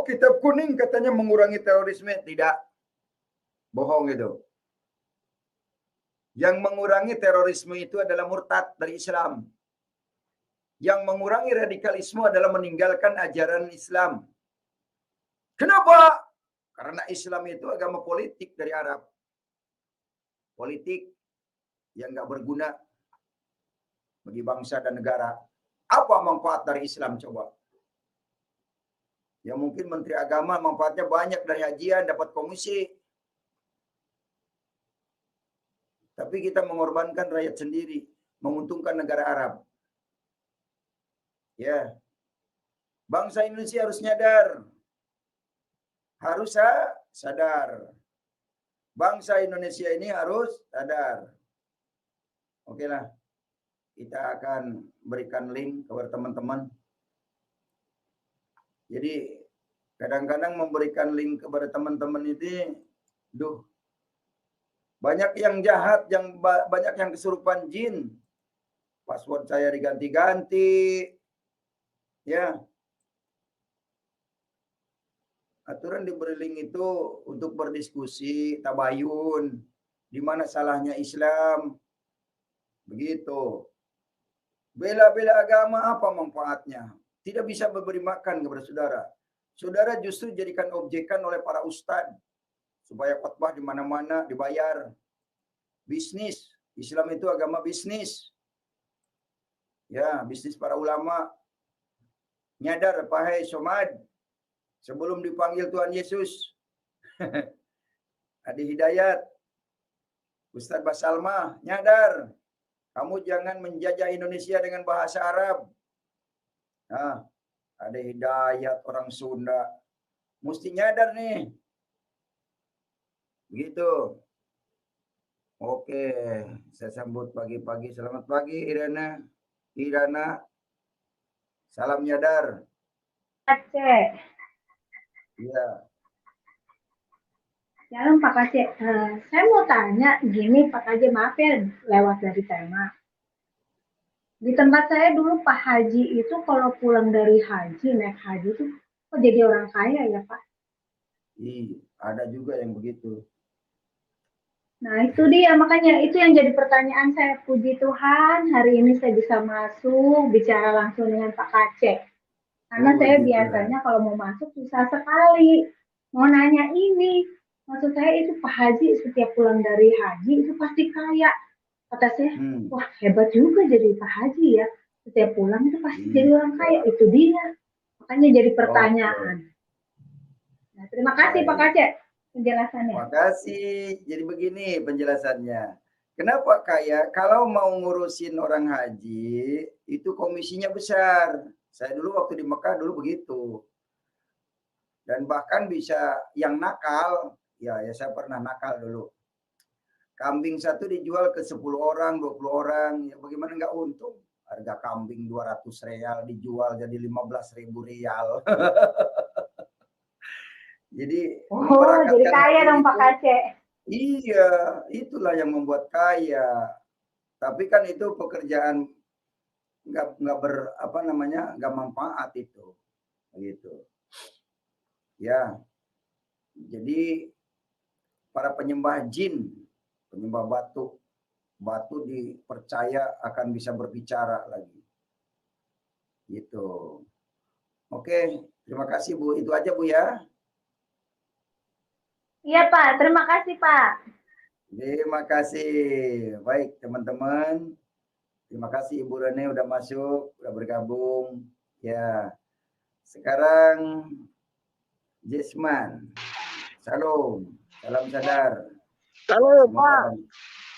kitab kuning katanya mengurangi terorisme. Tidak. Bohong itu. Yang mengurangi terorisme itu adalah murtad dari Islam. Yang mengurangi radikalisme adalah meninggalkan ajaran Islam. Kenapa? Karena Islam itu agama politik dari Arab. Politik yang nggak berguna bagi bangsa dan negara. Apa manfaat dari Islam coba? Ya mungkin Menteri Agama manfaatnya banyak dari hajian, dapat komisi. Tapi kita mengorbankan rakyat sendiri, menguntungkan negara Arab. Ya, bangsa Indonesia harus nyadar. Harus sadar. Bangsa Indonesia ini harus sadar. Oke lah, kita akan berikan link kepada teman-teman. Jadi kadang-kadang memberikan link kepada teman-teman ini, banyak yang jahat, banyak yang kesurupan jin. Password saya diganti-ganti. Ya. Aturan diberi link itu untuk berdiskusi, tabayun. Di mana salahnya Islam. Begitu. Bela-bela agama apa manfaatnya? Tidak bisa memberi makan kepada saudara. Saudara justru jadikan objekan oleh para ustadz. Supaya khotbah di mana-mana dibayar. Bisnis. Islam itu agama bisnis. Ya, bisnis para ulama. Nyadar, Pak Somad. Sebelum dipanggil Tuhan Yesus. Adi Hidayat. Ustadz Basalma, nyadar. Kamu jangan menjajah Indonesia dengan bahasa Arab. Nah, ada Hidayat orang Sunda. Mesti nyadar nih. Begitu. Oke, saya sambut pagi-pagi. Selamat pagi Irana. Irana. Salam nyadar. Aceh. Iya. Jalan Pak Aceh. Saya mau tanya gini Pak Aceh, maaf ya lewat dari tema. Di tempat saya dulu Pak Haji itu kalau pulang dari haji, naik haji itu kok jadi orang kaya ya Pak? Iya, ada juga yang begitu. Nah itu dia, makanya itu yang jadi pertanyaan saya. Puji Tuhan hari ini saya bisa masuk bicara langsung dengan Pak Aceh. Karena saya biasanya kalau mau masuk susah sekali. Mau nanya ini, maksud saya itu Pak Haji setiap pulang dari haji itu pasti kaya. Kata saya, wah hebat juga jadi Pak Haji ya. Setiap pulang itu pasti jadi orang kaya. Itu dia. Makanya jadi pertanyaan. Nah, terima kasih Pak Aceh penjelasannya. Terima kasih. Jadi begini penjelasannya. Kenapa kaya? Kalau mau ngurusin orang haji, itu komisinya besar. Saya dulu waktu di Mekah dulu begitu. Dan bahkan bisa yang nakal, ya saya pernah nakal dulu. Kambing satu dijual ke 10 orang, 20 orang, ya bagaimana nggak untung? Harga kambing 200 real dijual jadi 15.000 rial. Jadi jadi kaya dong Pak Aceh. Iya, itulah yang membuat kaya. Tapi kan itu pekerjaan nggak manfaat itu, gitu. Ya, jadi para penyembah jin, penyembah batu dipercaya akan bisa berbicara lagi. Gitu. Oke, terima kasih Bu. Itu aja Bu ya. Iya Pak, terima kasih Pak. Terima kasih. Baik teman-teman. Terima kasih Ibu Rene udah masuk, udah bergabung. Ya. Sekarang Jesman. Salam. Salam sadar. Halo Pak.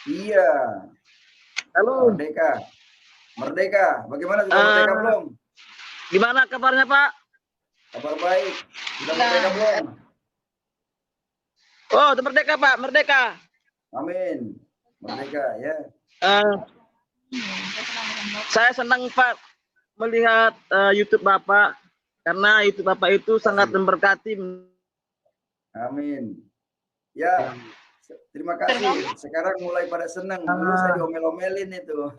Iya. Halo. Merdeka. Merdeka. Bagaimana sudah merdeka belum? Gimana kabarnya Pak? Kabar baik. Sudah merdeka belum? Oh, udah merdeka Pak, merdeka. Amin. Merdeka ya. Saya senang Pak melihat YouTube Bapak karena YouTube Bapak itu sangat memberkati. Amin. Ya. Terima kasih. Sekarang mulai pada senang. Dulu saya diomel-omelin itu.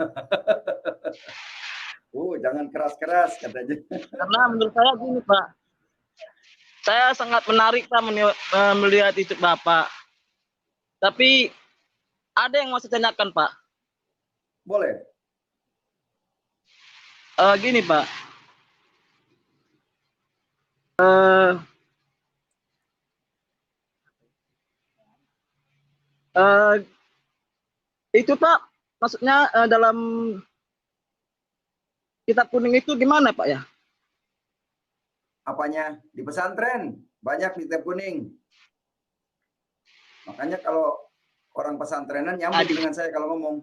Jangan keras-keras katanya. Karena menurut saya gini Pak. Saya sangat menarik Pak melihat YouTube Bapak. Tapi ada yang mau saya tanyakan Pak. Boleh. Gini Pak. Eh, eh, itu Pak, maksudnya dalam kitab kuning itu gimana Pak ya? Apanya? Di pesantren banyak di kitab kuning. Makanya kalau orang pesantrenan nyambung dengan saya kalau ngomong.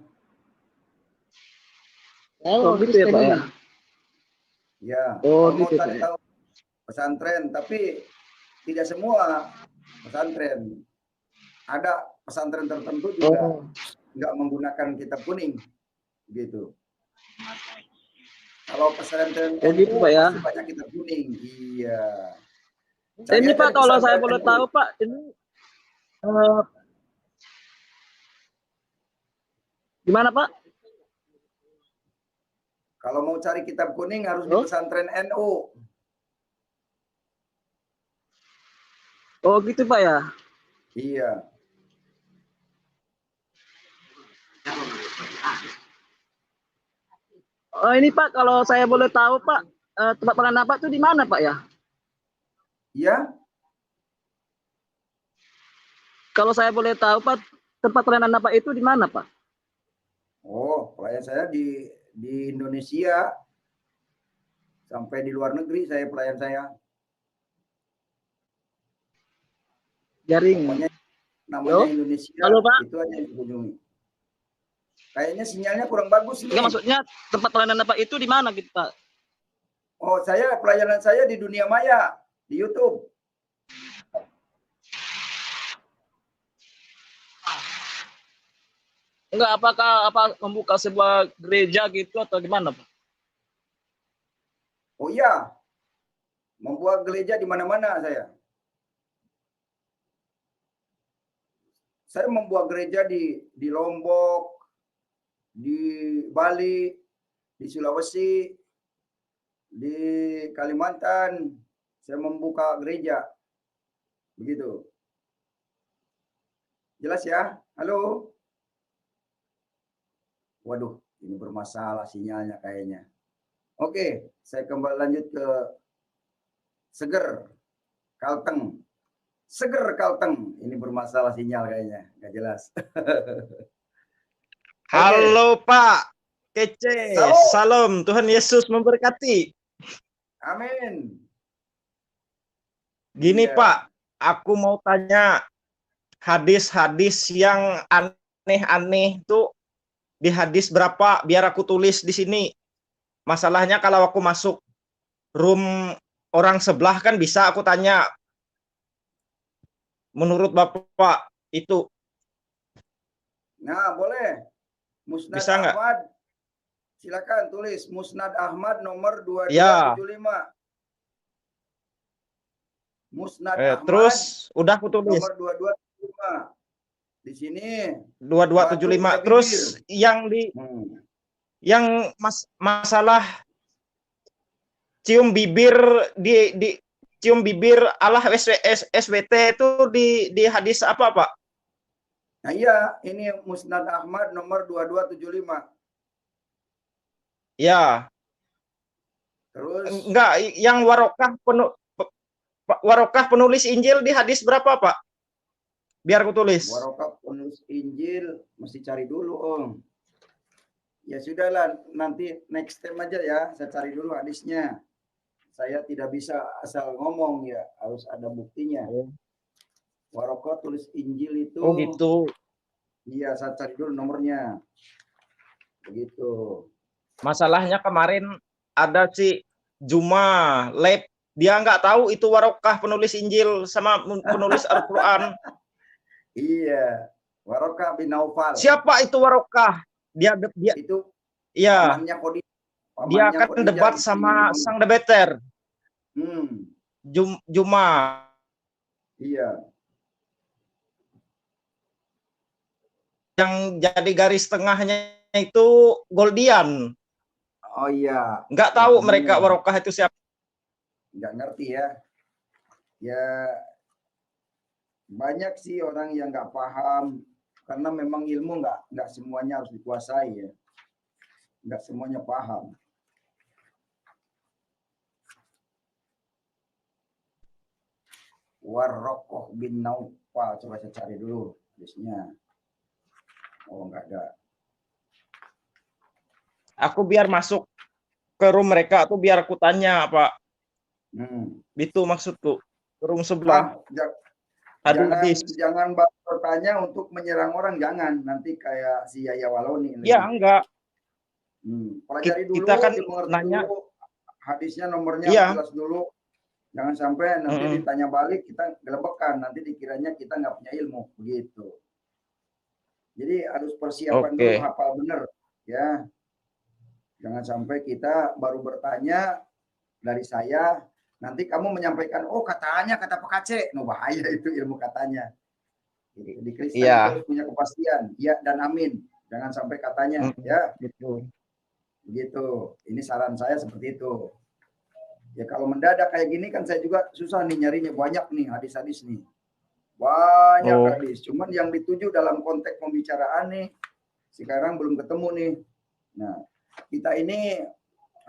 Oh gitu ya Pak ya? Ya, Oh kalau mau gitu cari Pak. tahu pesantren, tapi tidak semua pesantren. Ada pesantren tertentu juga nggak menggunakan kitab kuning, gitu. Kalau pesantren gitu, NU Pak, ya. pasti banyak kitab kuning. Iya. Ini Saya Pak, dari kalau saya pesantren boleh NU. tahu Pak, ini gimana Pak? Kalau mau cari kitab kuning harus di Oh? pesantren NU. Oh gitu Pak ya? Iya. Oh ini Pak, kalau saya boleh tahu Pak, tempat makan Bapak itu di mana Pak ya? Iya. Kalau saya boleh tahu Pak, tempat pelayanan Bapak itu di mana Pak? Oh, pelayan saya di Indonesia. Sampai di luar negeri saya pelayan saya. Jaring. Pokoknya namanya Indonesia. Halo Pak. Itu aja yang dikunjungi. Kayaknya sinyalnya kurang bagus nih. Enggak, maksudnya tempat pelayanan Bapak itu di mana gitu Pak? Oh, pelayanan saya di dunia maya, di YouTube. Enggak, apa membuka sebuah gereja gitu atau gimana Pak? Oh iya, membuat gereja di mana-mana saya. Saya membuat gereja di Lombok, di Bali, di Sulawesi, di Kalimantan. Saya membuka gereja. Begitu. Jelas ya? Halo? Waduh, ini bermasalah sinyalnya kayaknya. Oke, saya kembali lanjut ke Seger, Kalteng. Seger, Kalteng. Ini bermasalah sinyal kayaknya, nggak jelas. Halo Pak, kece. Salam, Tuhan Yesus memberkati. Amin. Gini Iya. Pak, aku mau tanya hadis-hadis yang aneh-aneh itu di hadis berapa? Biar aku tulis di sini. Masalahnya kalau aku masuk room orang sebelah kan bisa aku tanya. Menurut Bapak itu Nah, boleh. Musnad bisa nggak? Ahmad. Silakan tulis Musnad Ahmad nomor 2275. Ya. Musnad Ahmad. Terus udah aku tulis. Nomor 2275. Di sini 2275. Terus yang di yang masalah cium bibir di cium bibir Allah SWT itu di hadis apa Pak? Nah iya, ini Musnad Ahmad nomor 2275. Ya. Terus enggak, yang Warokah penulis Injil di hadis berapa Pak? Biar aku tulis. Warokah penulis Injil mesti cari dulu Om. Ya sudahlah, nanti next time aja ya, saya cari dulu hadisnya. Saya tidak bisa asal ngomong ya, harus ada buktinya. Warokah tulis Injil itu. Oh gitu. Iya, saya cari dulu nomornya. Begitu. Masalahnya kemarin ada si Juma Lab, dia nggak tahu itu Warokah penulis Injil sama penulis Al-Quran. Iya, Warokah bin Naufal. Siapa itu Warokah? Dia itu iya. Dia akan debat sama sang debater. Juma. Iya. Yang jadi garis tengahnya itu Goldian. Oh iya. Nggak tahu mereka Warokah itu siapa. Nggak ngerti ya. Ya banyak sih orang yang nggak paham karena memang ilmu nggak semuanya harus dikuasai ya, nggak semuanya paham. Warrokoh bin Naufal, coba saya cari dulu tulisnya. Oh nggak ada. Aku biar masuk ke room mereka tuh biar aku tanya Pak. Itu maksudku. Ke room sebelah. Jangan bertanya untuk menyerang orang, jangan. Nanti kayak si Yaya Waloni. Ya enggak. Pelajari dulu, kita kan dimengerti nanya dulu, hadisnya nomornya iya. jelas dulu. Jangan sampai nanti ditanya balik kita gelebekan, nanti dikiranya kita nggak punya ilmu, begitu. Jadi harus persiapan dulu, hafal bener ya. Jangan sampai kita baru bertanya dari saya, nanti kamu menyampaikan, oh katanya kata Pak Aceh, no bahaya itu ilmu katanya. Di Kristen harus punya kepastian, ya dan amin. Jangan sampai katanya, ya. Begitu. Ini saran saya seperti itu. Ya kalau mendadak kayak gini kan saya juga susah nih nyarinya, banyak nih hadis-hadis nih. Banyak hadis. Cuman yang dituju dalam konteks pembicaraan nih sekarang belum ketemu nih. Nah, kita ini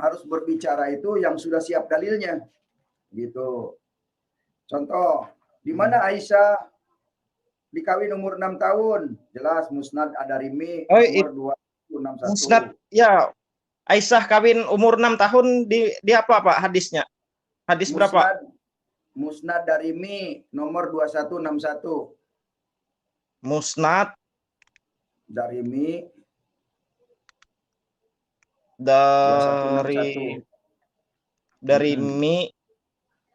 harus berbicara itu yang sudah siap dalilnya. Gitu. Contoh, di mana Aisyah dikawin umur 6 tahun? Jelas Musnad Ad-Darimi nomor 261. Musnad, ya. Aisyah kawin umur 6 tahun di apa Pak hadisnya? Hadis berapa? Musnad Darimi nomor 2161. Musnad Darimi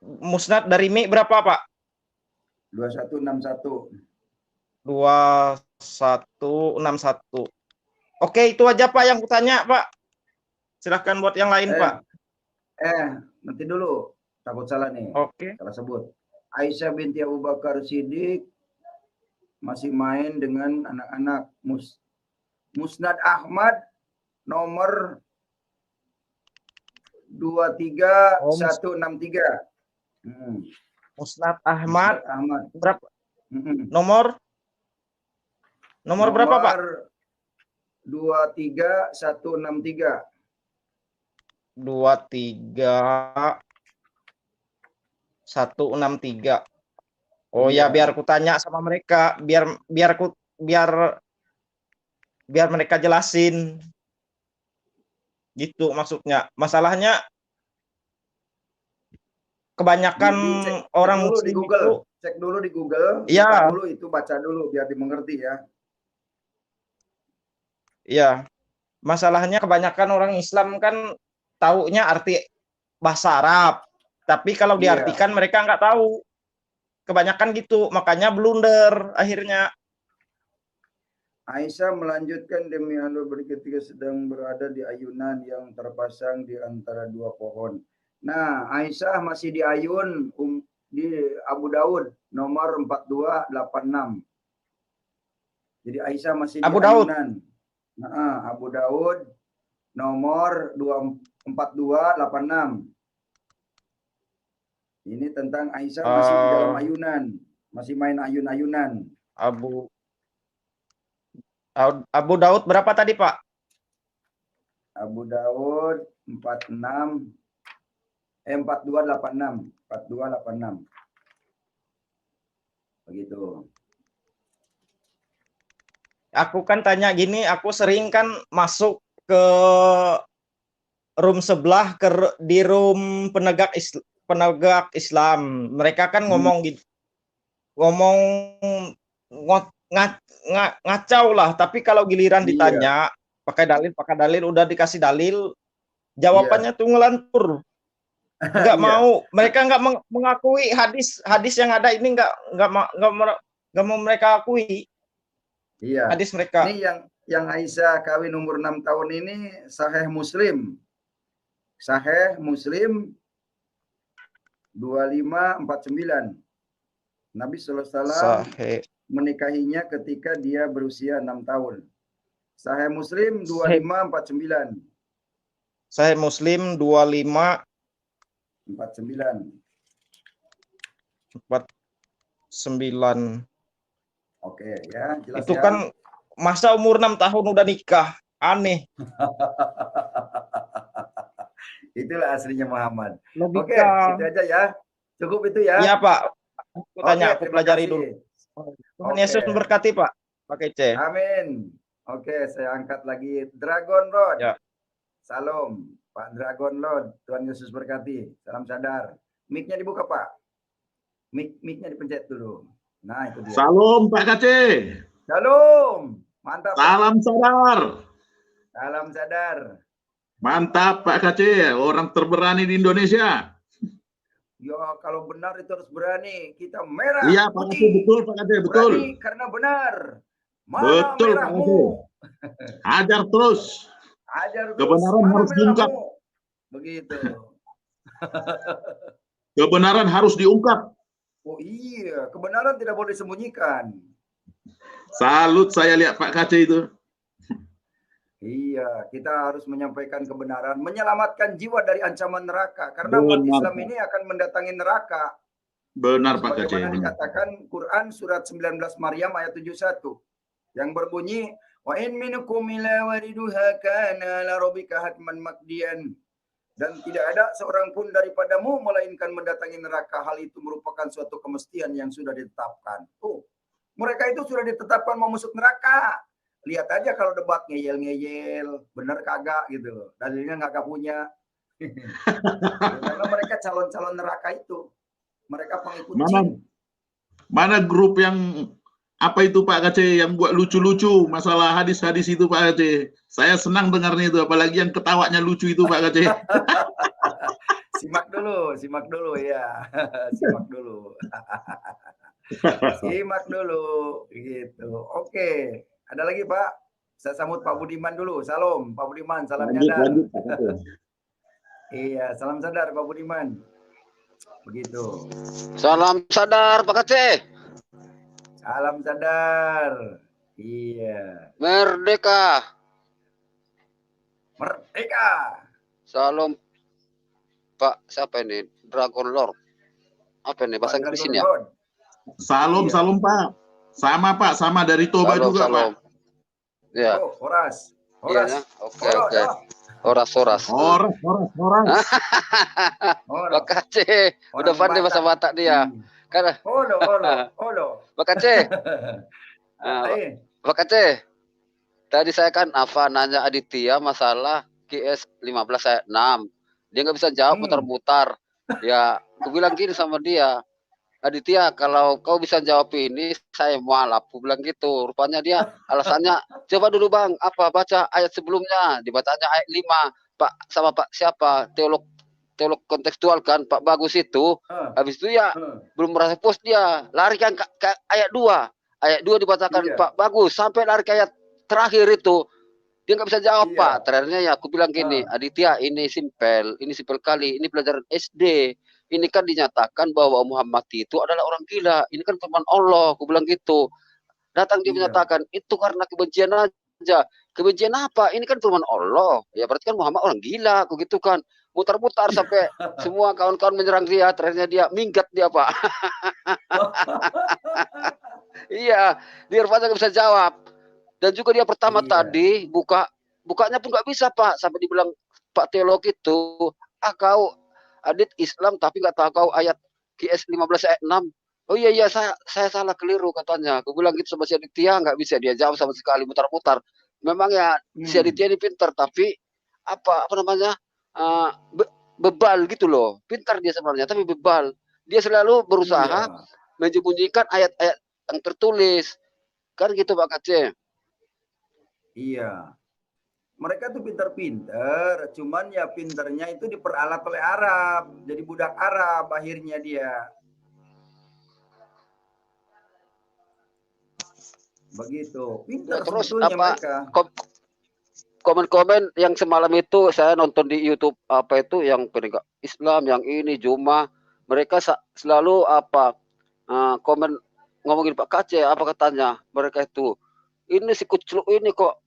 Musnad Darimi berapa Pak? 2161. 2161. Oke, itu aja Pak yang kutanya Pak. Silahkan buat yang lain Pak. Nanti dulu, takut salah nih. Salah sebut. Aisyah binti Abu Bakar Siddiq masih main dengan anak-anak. Musnad Ahmad nomor 23163. Musnad Ahmad berapa? Nomor berapa Pak? 23163. 23163. Oh ya, biar aku tanya sama mereka, biar mereka jelasin. Gitu maksudnya. Masalahnya kebanyakan orang Muslim itu cek dulu di Google, ya. Dulu itu baca dulu biar dimengerti ya. Iya. Masalahnya kebanyakan orang Islam kan taunya arti bahasa Arab, tapi kalau diartikan mereka nggak tahu. Kebanyakan gitu, makanya blunder akhirnya. Aisyah melanjutkan, demi Allah ketika sedang berada di ayunan yang terpasang di antara dua pohon. Nah, Aisyah masih di ayun di Abu Daud nomor 4286. Jadi Aisyah masih di ayunan. Nah, Abu Daud nomor 4286. Ini tentang Aisyah masih di dalam ayunan, masih main ayun-ayunan. Abu Daud berapa tadi Pak? Abu Daud 4286. 4286. Begitu. Aku kan tanya gini, aku sering kan masuk ke room sebelah di room penegak Islam. Mereka kan ngomong gitu. Ngacau lah, tapi kalau giliran ditanya pakai dalil udah dikasih dalil, jawabannya tuh ngelantur. Nggak mau, mereka nggak mengakui hadis yang ada ini, nggak mau mereka akui. Iya. Hadis mereka. Ini yang Aisyah kawin umur 6 tahun ini Sahih Muslim. Sahih Muslim 2549. Nabi SAW menikahinya ketika dia berusia 6 tahun. Sahih Muslim 2549. Sahih Muslim 2549. 49. Oke ya, jelas Itu ya. kan masa umur 6 tahun udah nikah. Aneh. Itulah aslinya Muhammad. Oke, Logika. situ aja ya. Cukup itu ya. Iya, Pak. Aku tanya, aku terima pelajari kasih. dulu. Tuhan Oke. Yesus memberkati, Pak. Pak Kece. Amin. Oke, saya angkat lagi Dragon Lord. Ya. Salam, Pak Dragon Lord. Tuhan Yesus berkati. Salam sadar. Mic-nya dibuka, Pak. Mic-nya dipencet dulu. Nah, itu dia. Salam Pak Kace. Shalom. Mantap. Pak. Salam sadar. Salam sadar. Mantap Pak Kace, orang terberani di Indonesia. Ya, kalau benar itu harus berani. Kita merah. Iya Pak Kace, betul Pak Kace, betul. Berani karena benar. Mana Betul, Pak merahmu? Ajar terus. Ajar terus. Kebenaran Mana harus diungkap. merahmu? Begitu. Kebenaran harus diungkap. Oh iya, kebenaran tidak boleh disembunyikan. Salut saya lihat Pak Kace itu. Iya, kita harus menyampaikan kebenaran, menyelamatkan jiwa dari ancaman neraka. Karena umat Benar, Islam Pak. ini akan mendatangi neraka. Benar Pak Kace. Sebagaimana dikatakan Quran surat 19 Maryam ayat 71 yang berbunyi wa in minkum illa wariduha kana la rabbika hatman maqdiyan, dan tidak ada seorang pun daripadamu melainkan mendatangi neraka. Hal itu merupakan suatu kemestian yang sudah ditetapkan. Oh, mereka itu sudah ditetapkan mau masuk neraka. Lihat aja kalau debat ngeyel-ngeyel, bener kagak gitu loh. Dalilnya nggak punya. Karena mereka calon-calon neraka itu. Mereka pengikut jin. Mana grup yang apa itu Pak Kace yang buat lucu-lucu masalah hadis-hadis itu Pak Kace. Saya senang dengarnya itu, apalagi yang ketawanya lucu itu Pak Kace. Simak dulu ya. Simak dulu. Simak dulu gitu. Oke. Ada lagi Pak? Saya sambut Pak Budiman dulu. Salam Pak Budiman, salam sadar. Iya, salam sadar Pak Budiman. Begitu. Salam sadar Pak Kace. Salam sadar. Iya. Merdeka. Merdeka. Salam Pak, siapa ini? Dragon Lord. Apa ini bahasa Inggris ini ya? Salam, Iya. salam Pak. Sama Pak, sama dari Toba Salam, juga salam. Pak. Ya. Oh, Horas. Iya Horas. ya. Oke. Horas. Orang. Pak Kace, udah pandai bahasa Batak dia. Kan Holo. Pak Kace. Eh, Pak Kace. Tadi saya kan nanya Aditya masalah QS 15 ayat 6. Dia nggak bisa jawab putar-putar. Ya, aku bilang gini sama dia. Aditya, kalau kau bisa jawab ini, saya mualaf. Aku bilang gitu. Rupanya dia alasannya, coba dulu Bang, baca ayat sebelumnya. Dibacanya ayat 5. Pak, sama Pak siapa? Teolog kontekstual kan, Pak Bagus itu. Habis itu ya, belum merasa puas dia. Lari kan ke ayat 2. Ayat 2 dibacakan Iya. Pak Bagus. Sampai lari ke ayat terakhir itu. Dia nggak bisa jawab, Iya. Pak. Terakhirnya ya, aku bilang gini, Aditya, ini simpel kali. Ini pelajaran SD. Ini kan dinyatakan bahwa Muhammad itu adalah orang gila. Ini kan firman Allah. Aku bilang gitu. Datang dia Iya. menyatakan itu karena kebencian aja. Kebencian apa? Ini kan firman Allah. Ya berarti kan Muhammad orang gila. Aku gitu kan. Mutar-mutar sampai semua kawan-kawan menyerang dia. Terakhirnya dia minggat dia Pak. Iya. Dia rupanya nggak bisa jawab. Dan juga dia pertama Iya. tadi bukanya pun nggak bisa Pak. Sampai dibilang Pak teolog itu, kau Adit Islam tapi nggak tahu kau ayat QS 15 ayat 6. Oh iya saya salah keliru katanya. Aku bilang gitu sama si Aditya, nggak bisa dia jawab sama sekali, mutar-mutar. Memang ya si Aditya ini pintar tapi apa namanya bebal gitu loh. Pintar dia sebenarnya tapi bebal. Dia selalu berusaha menyembunyikan ayat-ayat yang tertulis. Kan gitu Pak Kace. Iya. Mereka tuh pinter-pinter, cuman ya pinternya itu diperalat oleh Arab. Jadi budak Arab akhirnya dia. Begitu. Pinter Terus sebetulnya apa mereka. komen-komen yang semalam itu saya nonton di YouTube apa itu yang penegak Islam yang ini Juma mereka selalu komen ngomongin Pak Kace apa katanya mereka itu ini si kucluk ini kok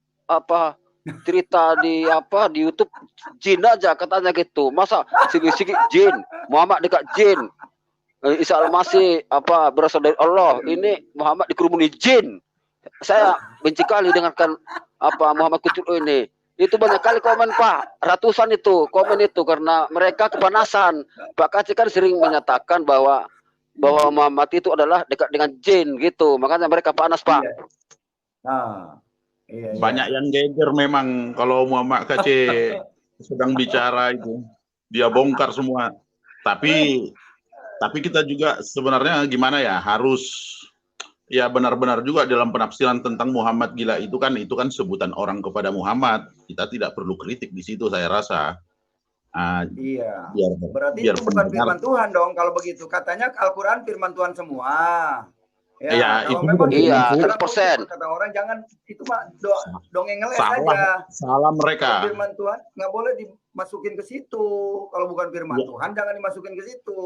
cerita di YouTube jin aja katanya gitu masa sigi-sigi jin Muhammad dekat jin Isa al-Masih berasal dari Allah. Ini Muhammad dikerumuni jin. Saya benci kali dengarkan Muhammad Kutul ini. Itu banyak kali komen Pak, ratusan itu komen itu karena mereka kepanasan. Pak Kaci kan sering menyatakan bahwa Muhammad itu adalah dekat dengan jin gitu, makanya mereka panas Pak. Iya. Nah, iya. Banyak yang geger memang kalau Muhammad Kaci sedang bicara itu, dia bongkar semua. Tapi kita juga sebenarnya gimana ya, harus ya benar-benar juga dalam penafsiran tentang Muhammad gila itu kan sebutan orang kepada Muhammad. Kita tidak perlu kritik di situ saya rasa. Iya. biar Berarti itu bukan firman Tuhan dong kalau begitu. Katanya Al-Quran firman Tuhan semua. Ya, kalau itu memang iya, 100%. Kata orang jangan itu Pak dongeng ngeles salah, aja. Salah mereka. Kalau firman Tuhan nggak boleh dimasukin ke situ. Kalau bukan firman Tuhan jangan dimasukin ke situ.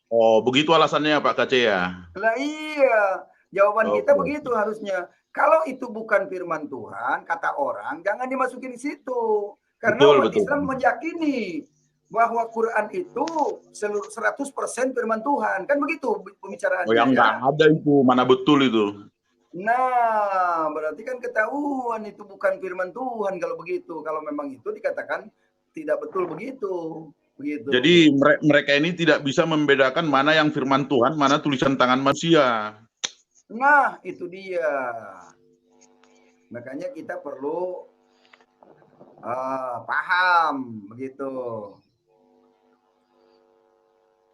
Oh, begitu alasannya Pak Kace ya? Lah iya. Jawaban kita begitu harusnya. Kalau itu bukan firman Tuhan, kata orang, jangan dimasukin di situ. Karena umat Islam meyakini bahwa Quran itu 100% firman Tuhan. Kan begitu pembicaraannya. Oh, yang nggak ada itu, mana betul itu. Nah, berarti kan ketahuan itu bukan firman Tuhan kalau begitu. Kalau memang itu dikatakan tidak betul begitu. Jadi mereka ini tidak bisa membedakan mana yang firman Tuhan, mana tulisan tangan manusia. Nah, itu dia. Makanya kita perlu paham begitu.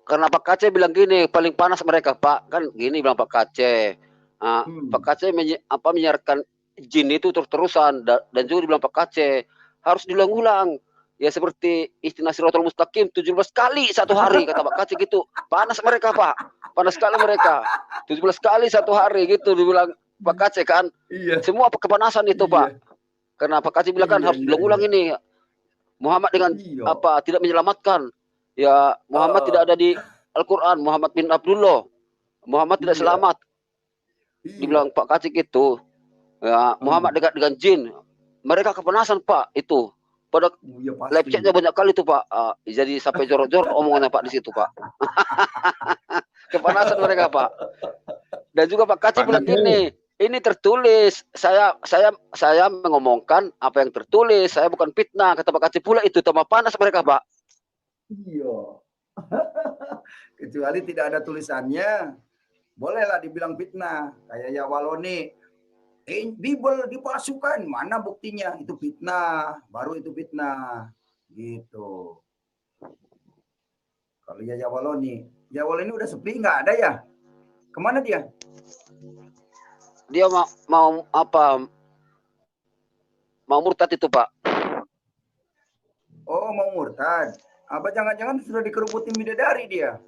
Karena Pak Kace bilang gini, paling panas mereka Pak, kan gini bilang Pak Kace. Pak Kace menyiarkan jin itu terus-terusan dan juga dibilang Pak Kace harus diulang-ulang. Ya seperti istilah Siratul Mustaqim 17 kali satu hari kata Pak Kace gitu. Panas mereka Pak. Panas sekali mereka. 17 kali satu hari gitu dibilang Pak Kace kan. Iya. Semua kepanasan itu Pak. Karena Pak Kace bilang kan harus diulang-ulang ini. Muhammad dengan tidak menyelamatkan. Ya Muhammad tidak ada di Al-Quran. Muhammad bin Abdullah. Muhammad tidak selamat. Dibilang Pak Kace gitu. Ya Muhammad dekat dengan jin. Mereka kepanasan Pak itu. Pada live chatnya banyak kali tuh Pak. Jadi sampai jorok-jorok omongannya Pak di situ Pak. Kepanasan mereka Pak. Dan juga Pak Kaci bilang gini, ini tertulis. Saya mengomongkan apa yang tertulis. Saya bukan fitnah. Kata Pak Kaci pula itu tambah panas mereka Pak. Iya. Kecuali tidak ada tulisannya, bolehlah dibilang fitnah. Kayak ya Waloni. Bible dipalsukan, mana buktinya? Itu fitnah, baru itu fitnah, gitu. Kalau ya Waloni udah sepi, nggak ada ya? Kemana dia? Dia mau murtad itu Pak. Oh mau murtad. Apa jangan-jangan sudah dikerubutin bidadari dia?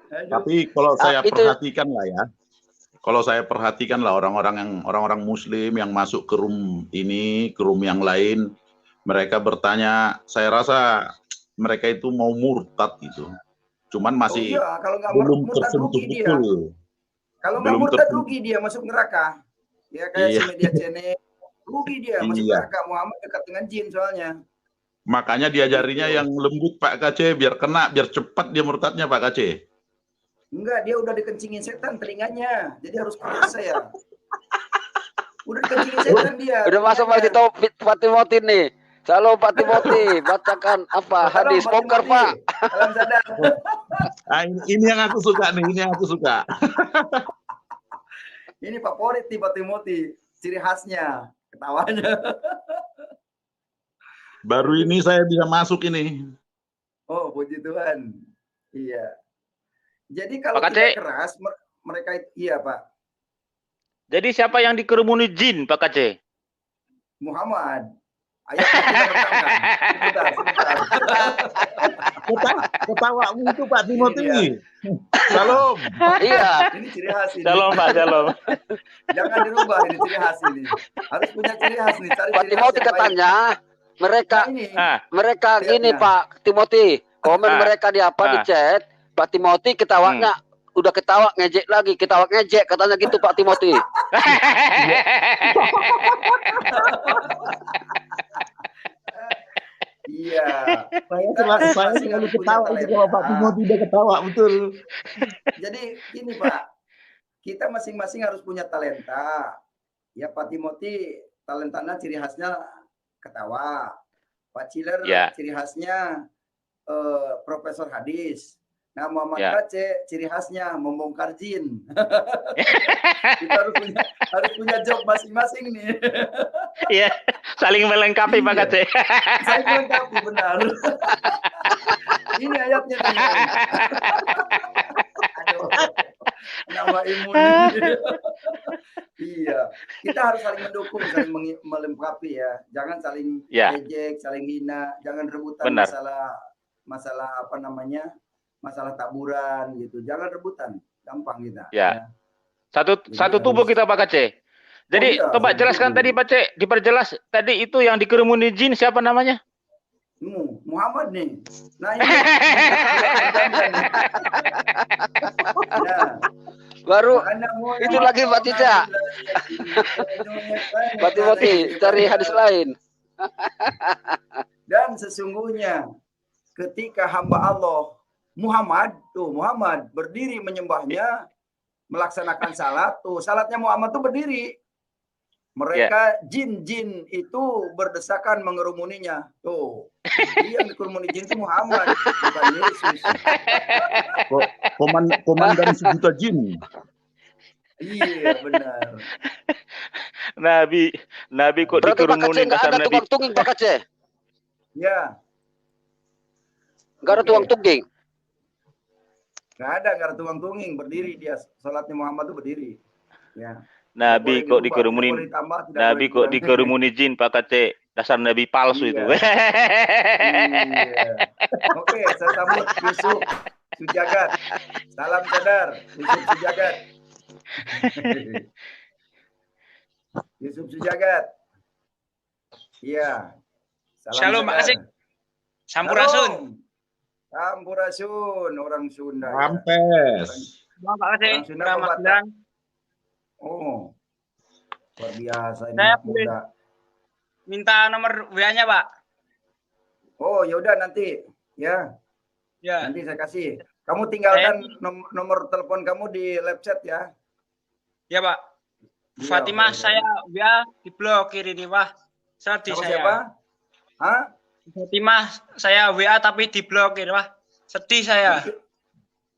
Tapi kalau saya perhatikan lah ya, kalau saya perhatikan lah orang-orang Muslim yang masuk ke room ini, ke room yang lain, mereka bertanya, saya rasa mereka itu mau murtad gitu, cuman masih kalau belum tersentuh betul. Kalau nggak murtad rugi dia masuk neraka, ya kayak si media channel rugi dia masuk neraka. Muhammad dekat dengan jin soalnya. Makanya diajarinya yang lembut Pak Kace, biar kena, biar cepat dia murtadnya Pak Kace. Enggak, dia udah dikencingin setan telinganya. Jadi harus keras saya. Udah dikencingin setan dia. Udah masuk Pak Timoti nih. Halo Pak Timoti, bacakan hadis bongkar Pak. Salam sadar. Ini yang aku suka nih, ini yang aku suka. Ini favorit nih Pak Timoti, ciri khasnya, ketawanya. Baru ini saya bisa masuk ini. Oh, puji Tuhan. Iya. Jadi kalau tidak keras, mereka iya Pak. Jadi siapa yang dikerumuni jin Pak Kace? Muhammad. Ayat sebentar. Ketawamu itu Pak Timoti. Salam. Iya. Ini ciri khas ini. Salam Pak, salam. Jangan dirubah, ini ciri khas ini. Harus punya ciri khas nih. Cari Pak Timoti katanya mereka gini Pak Timoti, komen mereka di di chat. Pak Timoti ketawanya udah ketawa ngejek lagi, ketawa ngejek katanya gitu Pak Timoti. Iya Iya. Saya Kita selalu masing-masing harus punya ketawa itu kalau Pak Timo talenta. tidak ketawa betul. Jadi gini Pak, kita masing-masing harus punya talenta. Ya Pak Timothy talentanya ciri khasnya ketawa. Pak Ciler Ya. ciri khasnya profesor hadis. Nah Muhammad Ya. Kace ciri khasnya membongkar jin. Kita harus punya job masing-masing nih. Iya, saling melengkapi Pak Iya. Kace. Saya melengkapi benar. Ini ayatnya nih. Aduh, nama imun ini. Iya, kita harus saling mendukung, saling melengkapi ya. Jangan saling Ya. ejek, saling hina, jangan rebutan Benar. masalah apa namanya, masalah taburan gitu. Jangan rebutan, gampang kita. Ya. Satu Jadi tubuh harus- kita Pak Kace. Jadi iya, coba satu jelaskan tubuh. tadi Pak Ce, diperjelas tadi itu yang dikerumuni jin siapa namanya? Muhammad nih. Nah ini. Nah, Baru makanya itu lagi Pak Tica. Pak Timothy cari hadis lain. Dan sesungguhnya ketika hamba Allah Muhammad berdiri menyembahnya, melaksanakan salat tuh, salatnya Muhammad tuh berdiri. Mereka jin-jin itu berdesakan mengerumuninya. Tuh. Jadi yang dikerumuni jin itu Muhammad, bukan Yesus. Komandan sejuta jin. Iya, benar. Nabi kok Berarti Pak Kace dikerumuni nggak dasar ada Nabi. tukang tungging Pak Kace. Ya, Nggak ada tukang tungging. nggak ada tuang-tunging, berdiri dia. Salatnya Muhammad itu berdiri. Ya. Nabi Tidak kok boleh dirubah, dikerumuni tidak boleh ditambah, tidak Nabi boleh kok dikurangi. dikerumuni jin Pak Kace. Dasar Nabi palsu Iya. itu. Iya. Oke, saya sambut Yusuf Sujagat. Salam sadar, Yusuf Sujagat. Yusuf Sujagat. Iya. Salam Shalom, sadar. makasih. Sampurasun. Shalom. Sampurasun, orang Sunda. Ya. Rampes. Bang Pak Kace, Orang Sunda Mas apa Batak? Bilang. Oh, luar biasa ini Saya anak muda. Minta nomor WA-nya, Pak. Oh, yaudah nanti ya. Ya. Nanti saya kasih. Kamu tinggalkan nomor telepon kamu di live chat ya. Ya, Pak. Iya, Fatimah oke. saya WA diblokir ini, Pak. Sedih Sama saya. siapa? Hah? Fatimah saya WA tapi diblokir, Pak. Sedih saya.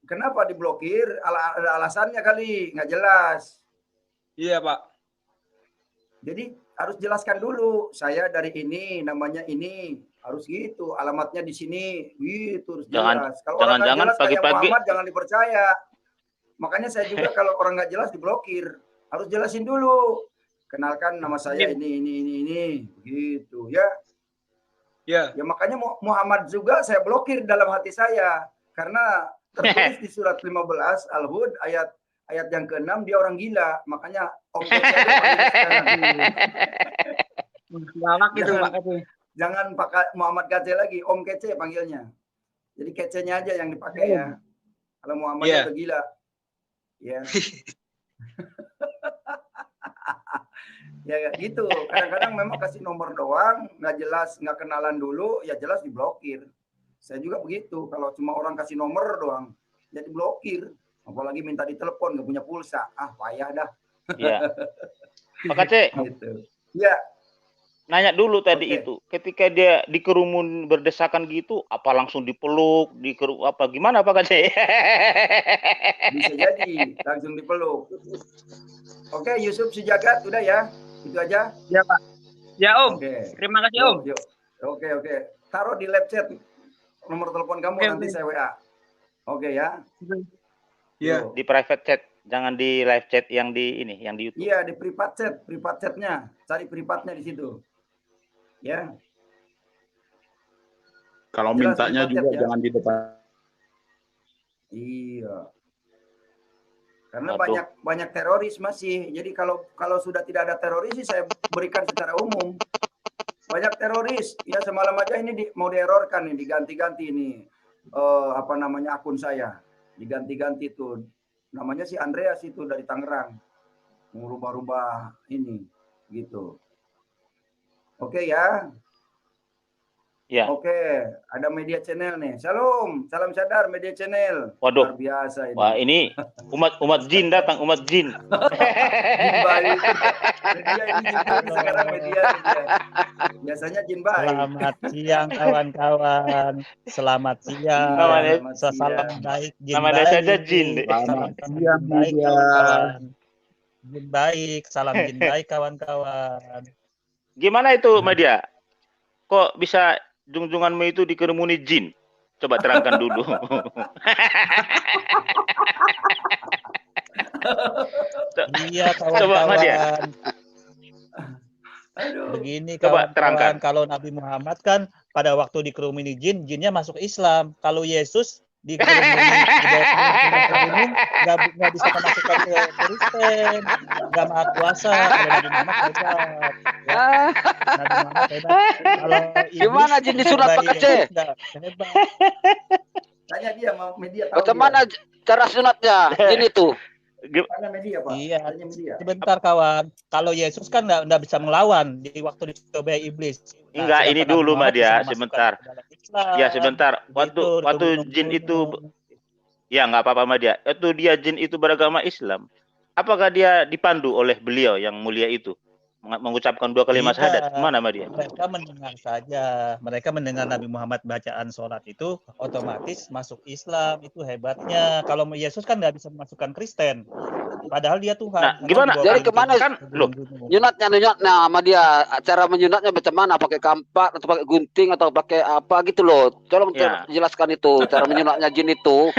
Kenapa diblokir? Ada alasannya kali, nggak jelas. Iya, Pak. Jadi harus jelaskan dulu. Saya dari ini, namanya ini, harus gitu. Alamatnya di sini, gitu. Harus jelas. Kalau orang nggak jangan-jangan jelas kayak pagi-pagi- Muhammad, jangan dipercaya. Makanya saya juga kalau orang nggak jelas diblokir. Harus jelasin dulu. Kenalkan nama saya ini, gitu ya. Ya. Ya makanya Muhammad juga saya blokir dalam hati saya karena tertulis di surat 15 Al-Hud ayat yang ke-6 dia orang gila. Makanya Om Kece aja panggilnya sekarang. Galak itu, Pak Kace. Jangan pakai Muhammad Kece lagi, Om Kece panggilnya. Jadi kecenya aja yang dipakai ya. Kalau Muhammadnya udah gila. Ya. Ya gitu. Kadang-kadang memang kasih nomor doang, nggak jelas, nggak kenalan dulu, ya jelas diblokir. Saya juga begitu. Kalau cuma orang kasih nomor doang, jadi blokir. Apalagi minta ditelepon, nggak punya pulsa. Ah, payah dah. Iya. Pak Kace, Gitu. Ya, nanya dulu tadi Oke. itu. Ketika dia dikerumun berdesakan gitu, apa langsung dipeluk, apa gimana Pak Kace? bisa jadi langsung dipeluk. Oke, Yusuf Sujagat, udah ya. Itu aja. Ya, Pak. Ya, Om. Oke. Terima kasih, Om. Yuk. Oke. Taruh di live chat nomor telepon kamu, Oke, nanti oke. saya WA. Oke ya. Iya. Yuk. Di private chat, jangan di live chat yang di ini, yang di YouTube. Iya, di private chatnya. Cari privatnya di situ. Ya. Kalau Jelas mintanya di juga chat, ya. jangan di depan. Iya. Karena Waduh. banyak teroris masih. Jadi kalau sudah tidak ada teroris sih saya berikan secara umum. Banyak teroris. Ya semalam aja ini mau dierorkan nih, diganti-ganti ini apa namanya akun saya. Diganti-ganti tuh. Namanya si Andreas itu dari Tangerang. Mau rubah-rubah ini gitu. Oke ya. Ya. Oke, ada media channel nih. Shalom, salam sadar media channel. Waduh. Luar biasa ini. Wah, ini umat jin datang, umat jin. Jin baik. Media ini jin sekarang media. Biasanya jin baik. Selamat siang kawan-kawan. Selamat siang. Namanya- Salam baik jin Nama baik. dia saja jin. Salam Siang, jin baik media. kawan-kawan. Jin baik, salam jin baik kawan-kawan. Gimana itu, Media? Kok bisa junjunganmu itu dikerumuni jin? Coba terangkan dulu. Iya Coba, Media. kawan-kawan. Aduh. Begini Coba kawan-kawan, terangkan. kalau Nabi Muhammad kan pada waktu dikerumuni jin, jinnya masuk Islam. Kalau Yesus dikerumuni nggak bisa memasukkan ke Kristen, nggak maha kuasa. Kalau Nabi Muhammad hebat. Ya. Nabi Muhammad hebat. Kalau iblis Gimana jin disunat bayi Pak Aceh? Yesus nggak hebat. Tanya dia mau media tahu. Macam mana cara sunatnya jin itu? Tanya media, Pak. Iya. Tanya media. Sebentar kawan, kalau Yesus kan nggak bisa melawan di waktu dicobai iblis. Nah, Enggak, ini sedangkan dulu, Nabi Muhammad Media. bisa memasukkan Sebentar. ke dalam Islam. Ya, sebentar. Begitu, Waktu dibunuh-bunuh. jin itu, ya nggak apa-apa, Media. Itu dia jin itu beragama Islam. Apakah dia dipandu oleh beliau yang mulia itu? Mengucapkan 2 kalimat Tidak. syahadat. Mana, Media? Mereka mendengar saja. Mereka mendengar Nabi Muhammad bacaan sholat itu otomatis masuk Islam. Itu hebatnya. Kalau Yesus kan nggak bisa memasukkan Kristen. Padahal dia Tuhan. Nah, Karena gimana? dibawa Jadi ke kemana? gunung. Kan, loh. Nyunatnya sama dia. Cara menyunatnya macam mana? Pakai kampak atau pakai gunting atau pakai apa gitu loh. Tolong Ya. jelaskan itu cara menyunatnya jin itu.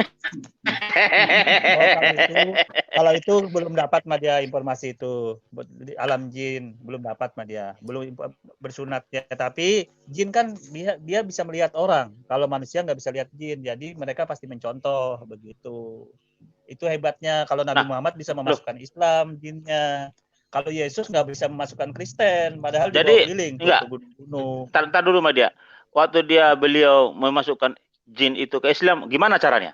Kalau itu belum dapat Madia informasi itu di alam jin belum dapat Madia belum bersunat ya, tapi jin kan dia bisa melihat orang, kalau manusia nggak bisa lihat jin, jadi mereka pasti mencontoh begitu. Itu hebatnya kalau Nabi Nah, Muhammad bisa memasukkan Islam jinnya. Kalau Yesus nggak bisa memasukkan Kristen, padahal Jadi, dibawa keliling enggak. ke gunung-gunung. Tar dulu, Media. Waktu beliau memasukkan jin itu ke Islam, gimana caranya?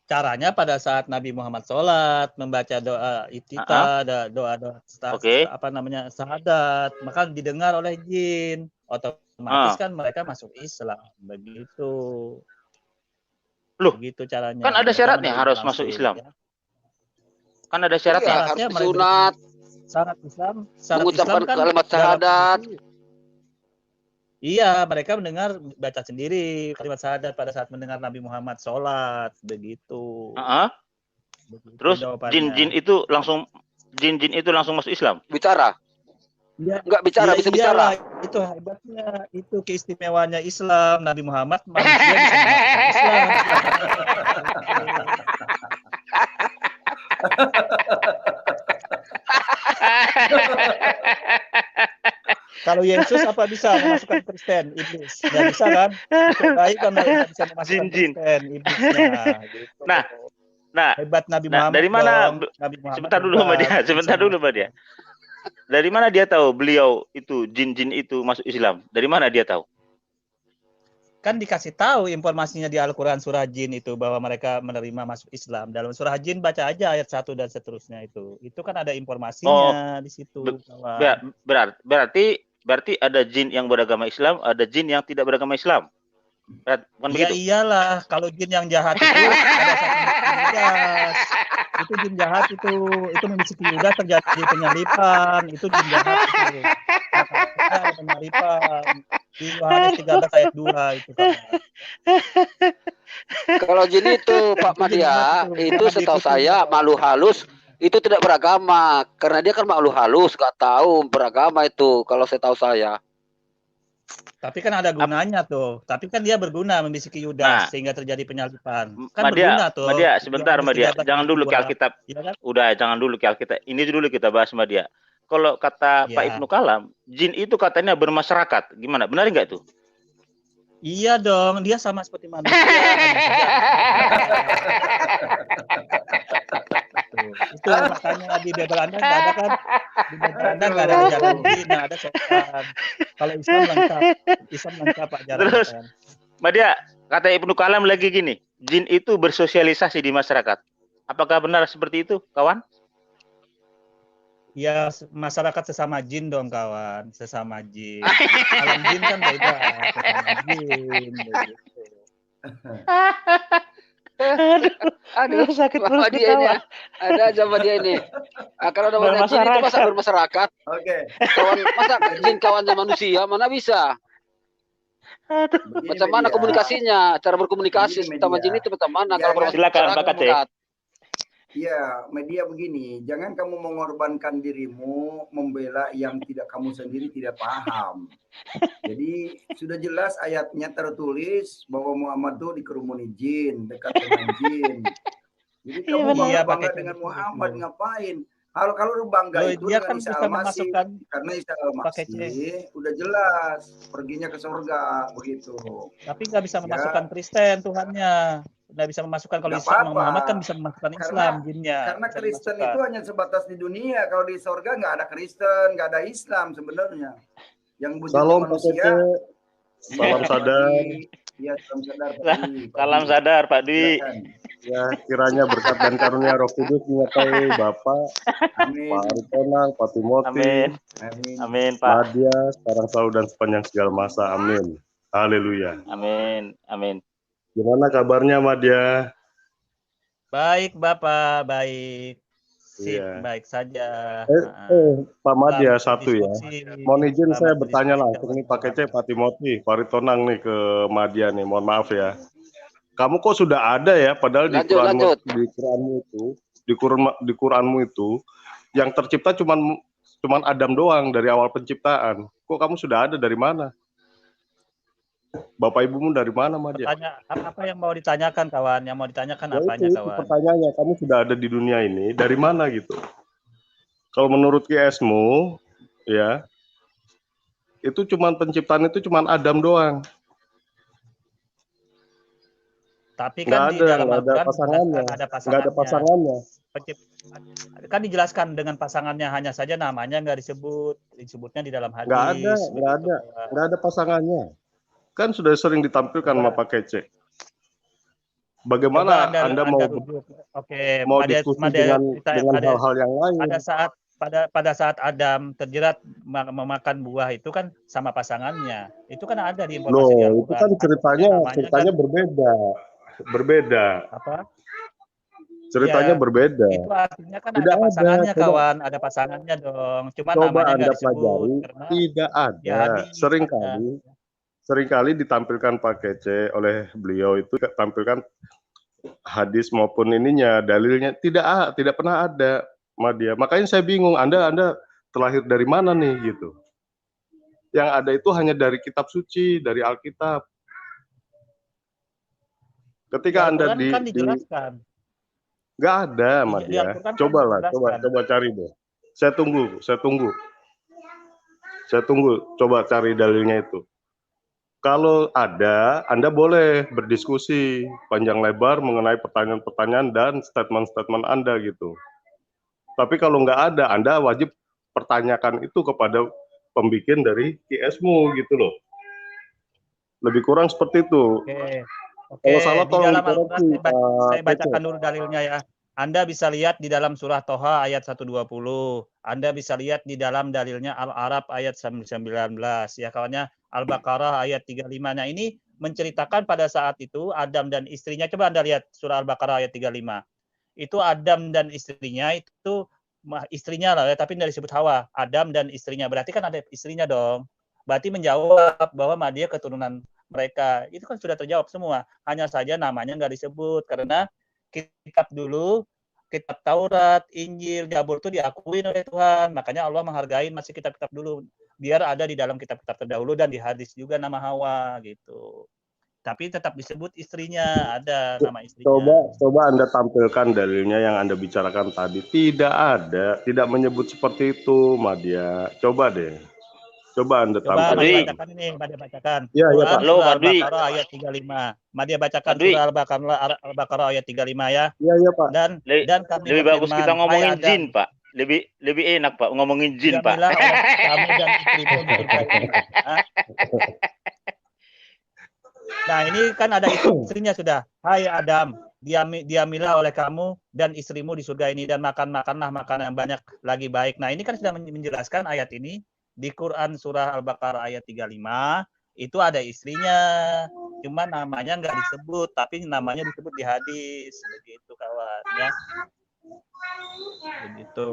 Caranya pada saat Nabi Muhammad sholat, membaca doa iftitah, doa Oke. apa namanya syahadat, maka didengar oleh jin, otomatis kan mereka masuk Islam, begitu. Loh, begitu caranya. kan ada Mereka syaratnya menerima harus langsung, masuk Islam. ya. Kan ada syaratnya. Iya, Syaratnya harus disunat, Syarat Islam mengucapkan kan kalimat dalam syahadat. kondisi- Iya, mereka mendengar baca sendiri kalimat syahadat pada saat mendengar Nabi Muhammad sholat, begitu. Heeh. Begitu Terus jawabannya. jin itu langsung masuk Islam. Bicara. Ya, Enggak bicara, ya bisa iyalah, bicara. itu hebatnya, itu keistimewaannya Islam. Nabi Muhammad manusia bisa memasukkan Islam. Kalau Yesus apa bisa memasukkan Kristen, iblis? Nggak bisa kan? Itu baik kan nggak bisa memasukkan Jin. Kristen, iblisnya. Gitu. Nah, Hebat Nabi nah, Muhammad dari mana? dong. Nabi Muhammad Sebentar dulu, hebat. Mbak Dia. Sebentar dulu, Mbak Dia. Dari mana dia tahu beliau itu jin-jin itu masuk Islam? Dari mana dia tahu? Kan dikasih tahu informasinya di Al-Quran surah Jin itu bahwa mereka menerima masuk Islam. Dalam surah Jin baca aja ayat 1 dan seterusnya itu. Itu kan ada informasinya di situ. Berarti ada jin yang beragama Islam, ada jin yang tidak beragama Islam. Bukan Ya begitu? iyalah, kalau jin yang jahat itu ada satu Yudas. Itu jin jahat itu memiliki Yudas terjadi penyalipan, itu jin jahat itu. Ada penyalipan. Di Yohanes 13 ayat 2 itu kan. Kalau jin itu Pak Madia, itu setahu saya makhluk halus itu tidak beragama karena dia kan makhluk halus, nggak tahu beragama itu kalau saya tahu saya. Tapi kan ada gunanya tuh. Tapi kan dia berguna membisiki Yudas Nah. sehingga terjadi penyalipan. Kan Madia, berguna tuh. Madia, sebentar Yohanes Madia, 13 jangan ayat dulu ke 2. Alkitab. Iya kan? Udah, jangan dulu ke Alkitab. Ini dulu kita bahas Madia. Kalau kata Pak Ya. Ibnu Kalam, jin itu katanya bermasyarakat. Gimana? Benar nggak tuh? Iya dong, dia sama seperti manusia. Itu makanya di Belanda nggak ada kan? Di Belanda nggak ada ajaran jin, nggak ada setan. Kalau Islam lengkap ajaran Terus, setan. Madia, kata Ibnu Kalam lagi gini, jin itu bersosialisasi di masyarakat. Apakah benar seperti itu, kawan? Ya, masyarakat sesama jin dong kawan, sesama jin. Alam jin kan beda, sesama jin. Begitu. Aduh, sakit sama perut dia ini. ketawa. Ada aja sama dia ini. Kalau namanya jin itu masa bermasyarakat. Oke. Kawan masa jin kawannya manusia, mana bisa? Begini, Macam mana media. komunikasinya? Cara berkomunikasi Begini, sama media. jin itu macam mana? Jangan- Kalau Silakan, Pak bermasyarakat Kacek. dekat. Ya, media begini, jangan kamu mengorbankan dirimu membela yang tidak kamu sendiri tidak paham. Jadi sudah jelas ayatnya tertulis bahwa Muhammad itu dikerumuni jin, dekat dengan jin. Jadi Iya, kamu benar. Iya, bangga pakai dengan itu. Muhammad ngapain? Kalau lu bangga Loh, itu dia dengan kan Isa bisa Al-Masih, memasukkan karena Isa pakai Al-Masih udah jelas perginya ke surga begitu. tapi nggak bisa Ya. memasukkan Kristen Tuhannya. Nggak bisa memasukkan kalau Nggak Isa apa-apa. Muhammad kan bisa memasukkan Islam jinnya. Karena Bisa Kristen dimasukkan. itu hanya sebatas di dunia. Kalau di surga nggak ada Kristen, nggak ada Islam sebenarnya. Yang wujudnya Salam Pak manusia. Kece. Salam Ya, sadar. Iya, salam sadar Pak Dwi. Pak Salam Dwi. sadar Pak Dwi. Silakan. Ya, kiranya berkat dan karunia Roh Kudus menyertai Bapak, Amin. Pak Aritonang, Pak Timothy, Amin. Amin. Amin, Pak. Nadia, sekarang selalu dan sepanjang segala masa. Amin. Haleluya. Amin. Amin. Gimana kabarnya, Nadia? Baik Bapak, baik. Sip, Iya. baik saja. Pak Madia, Selamat satu ya. berdiskusi. Mohon izin Selamat saya bertanya berdiskusi, langsung nih Pak kawan-kawan. Kece, Pak Timothy, Pak Ritonang nih ke Madia nih. Mohon maaf ya. Kamu kok sudah ada ya, padahal di Lanjut. Quranmu itu yang tercipta cuman Adam doang dari awal penciptaan. Kok kamu sudah ada dari mana? Bapak ibumu dari mana, Madia? Tanya apa yang mau ditanyakan kawan? Yang mau ditanyakan Ya apanya itu kawan? pertanyaannya, kamu sudah ada di dunia ini dari mana gitu? Kalau menurut QS-mu, ya, itu cuman penciptaan itu cuman Adam doang. Tapi Nggak kan di dalam ada Al-Quran pasangannya. dijelaskan ada Nggak ada pasangannya. Kan dijelaskan dengan pasangannya, hanya saja namanya nggak disebutnya di dalam hadis. Nggak ada pasangannya. Kan sudah sering ditampilkan sama Pak Kece. Bagaimana Anda mau diskusi dengan hal-hal yang lain? Pada saat Adam terjerat memakan buah itu kan sama pasangannya. Itu kan ada di informasi di Al-Quran. Itu kan ceritanya berbeda. Apa? Ceritanya Ya, berbeda. Itu artinya kan Tidak ada pasangannya ada, kawan, ada pasangannya dong. Cuma Coba namanya Anda nggak disebut pelajari, karena tidak ada. ya, Seringkali ditampilkan Pak Kece oleh beliau itu tampilkan hadis maupun ininya, dalilnya tidak pernah ada, Madia. Makanya saya bingung, Anda terlahir dari mana nih gitu. Yang ada itu hanya dari kitab suci, dari Alkitab. Ketika Anda dijelaskan. Nggak ada, Madia. Coba cari deh. Saya tunggu. Coba cari dalilnya itu. Kalau ada, Anda boleh berdiskusi panjang lebar mengenai pertanyaan-pertanyaan dan statement-statement Anda gitu. Tapi kalau nggak ada, Anda wajib pertanyakan itu kepada pembikin dari QS-mu gitu loh. Lebih kurang seperti itu. Oke. Kalau salah Di dalam dikoreksi, Al-Quran saya bacakan dulu dalilnya ya. Anda bisa lihat di dalam surah Toha ayat 120. Anda bisa lihat di dalam dalilnya Al-Arab ayat 19 ya kawannya. Al-Baqarah ayat 35. Nah, ini menceritakan pada saat itu Adam dan istrinya. Coba Anda lihat surah Al-Baqarah ayat 35. Itu Adam dan istrinya itu istrinya lah ya, tapi tidak disebut Hawa. Adam dan istrinya. Berarti kan ada istrinya dong. Berarti menjawab bahwa dia keturunan mereka. Itu kan sudah terjawab semua. Hanya saja namanya nggak disebut karena kitab dulu, kitab Taurat, Injil, Zabur itu diakui oleh Tuhan. Makanya Allah menghargai masih kitab-kitab dulu. Biar ada di dalam kitab-kitab terdahulu dan di hadis juga nama Hawa gitu. Tapi tetap disebut istrinya, ada nama istrinya. Coba Anda tampilkan dalilnya yang Anda bicarakan tadi. Tidak ada, tidak menyebut seperti itu, Madia. Coba deh. Coba Anda tampilkan. Madia bacakan ini, Madia bacakan. Iya, Pak. Halo, Pak Dwi. Al-Baqarah ayat 35. Madia bacakan surah Al-Baqarah ayat 35 ya. Iya, Pak. Dan kami lebih bagus kita ngomongin jin, Pak. Lebih enak Pak ngomongin jin, Pak. Kamu dan istrimu Nah, ini kan ada istrinya sudah. Hai Adam. diamilah oleh kamu dan istrimu di surga ini dan makanlah makanan yang banyak lagi baik. Nah, ini kan sudah menjelaskan ayat ini di Quran surah Al-Baqarah ayat 35 itu ada istrinya. Cuma namanya nggak disebut, tapi namanya disebut di hadis. Begitu kawan ya. Begitu.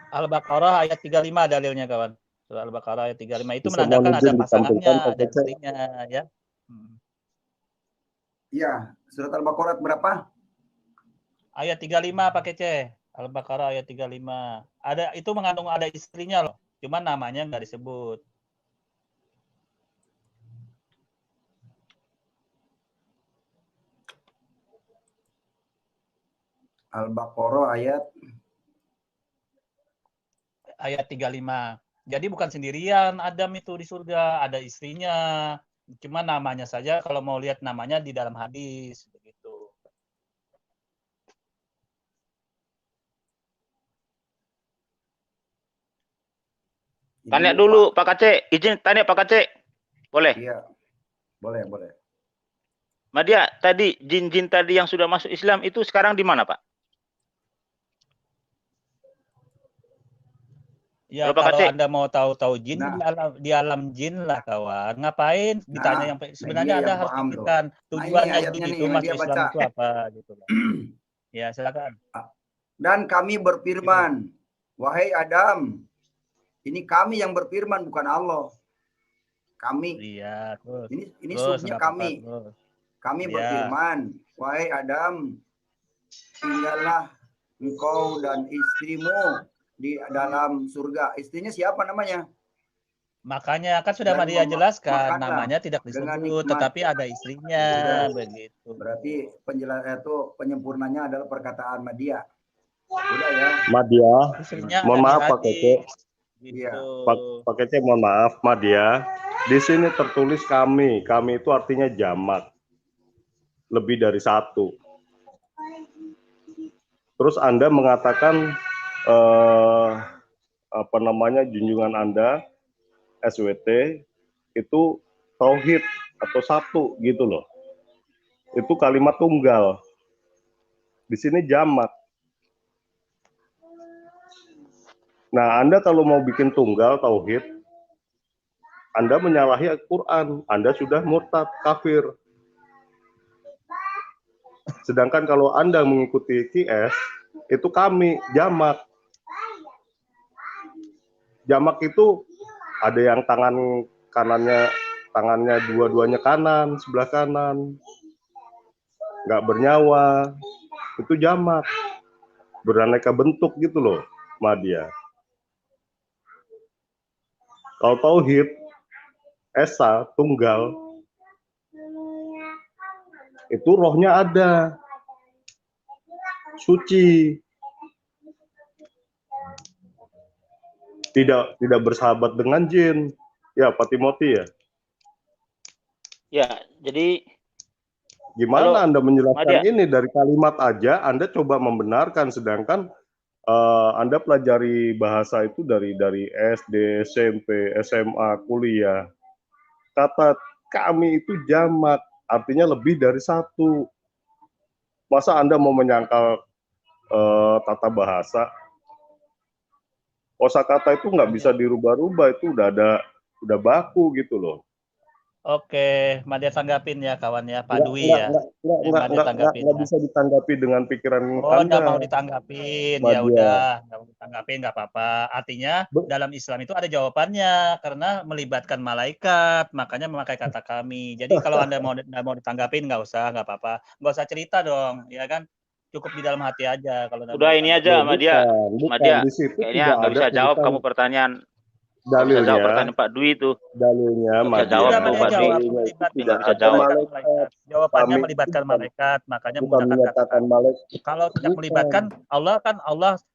Al-Baqarah ayat 35 dalilnya kawan. Surah Al-Baqarah ayat 35 itu menandakan ada pasangannya, ada istrinya ya. Iya, surat Al-Baqarah berapa? Ayat 35 pakai C. Al-Baqarah ayat 35. Ada itu mengandung ada istrinya loh. Cuma namanya nggak disebut. Al-Baqarah ayat 35. Jadi bukan sendirian Adam itu di surga, ada istrinya. Cuma namanya saja kalau mau lihat namanya di dalam hadis begitu. Tanya dulu Pak Kacek, izin tanya Pak Kacek. Boleh? Iya. Boleh. Madia, tadi jin-jin tadi yang sudah masuk Islam itu sekarang di mana, Pak? Ya, kalau Anda mau tahu jin di alam jin lah kawan. Ngapain ditanya yang sebenarnya Anda harus pikirkan tujuannya itu masuk Islam itu apa gitu loh. Ya, silakan. Dan kami berfirman, wahai Adam, ini kami yang berfirman bukan Allah. Kami. Iya, terus. Ini subnya kami. Kami berfirman, wahai Adam, tinggallah engkau dan istrimu di dalam surga. Istrinya siapa namanya? Makanya kan sudah Maria jelaskan namanya tidak disebut, tetapi ada istrinya begitu. Berarti penjelasan itu penyempurnanya adalah perkataan Madia. Udah ya. Madia. Mohon maaf Pak Kece. Iya. Pak Kece mohon maaf Madia. Di sini tertulis kami. Kami itu artinya jamak. Lebih dari satu. Terus Anda mengatakan apa namanya junjungan Anda SWT itu tauhid atau satu gitu loh. Itu kalimat tunggal. Di sini jamak. Nah, Anda kalau mau bikin tunggal tauhid, Anda menyalahi Al-Qur'an, Anda sudah murtad, kafir. Sedangkan kalau Anda mengikuti QS, itu kami jamak. Jamak itu ada yang tangannya dua-duanya kanan, sebelah kanan, nggak bernyawa, itu jamak, beraneka bentuk gitu loh, Madia. Kalau tauhid, esa, tunggal, itu rohnya ada, suci, tidak bersahabat dengan jin. Ya, Pak Timothy ya. Ya, jadi gimana Anda menjelaskan ini dari kalimat aja Anda coba membenarkan, sedangkan Anda pelajari bahasa itu dari SD, SMP, SMA, kuliah. Kata kami itu jamak, artinya lebih dari satu. Masa Anda mau menyangkal tata bahasa? Kosakata itu nggak bisa dirubah-rubah, itu udah baku gitu loh. Oke, Madia tanggapin ya kawan ya, Pak Dwi ya. Nggak bisa ditanggapi dengan pikiran Anda. Nggak mau ditanggapin, ya udah, nggak mau ditanggapin nggak apa-apa. Artinya dalam Islam itu ada jawabannya karena melibatkan malaikat, makanya memakai kata kami. Jadi kalau Anda mau ditanggapin nggak usah, nggak apa-apa, nggak usah cerita dong, ya kan? Cukup di dalam hati aja. Kalau udah ini aja, Madia. Madia, kayaknya nggak bisa jawab kamu pertanyaan. Dalilnya, jawab pertanyaan Pak Dwi itu. Dalilnya, Madia. Tidak bisa jawab. Jawabannya melibatkan malaikat, makanya menggunakan kata malaikat. Kalau tidak melibatkan, Allah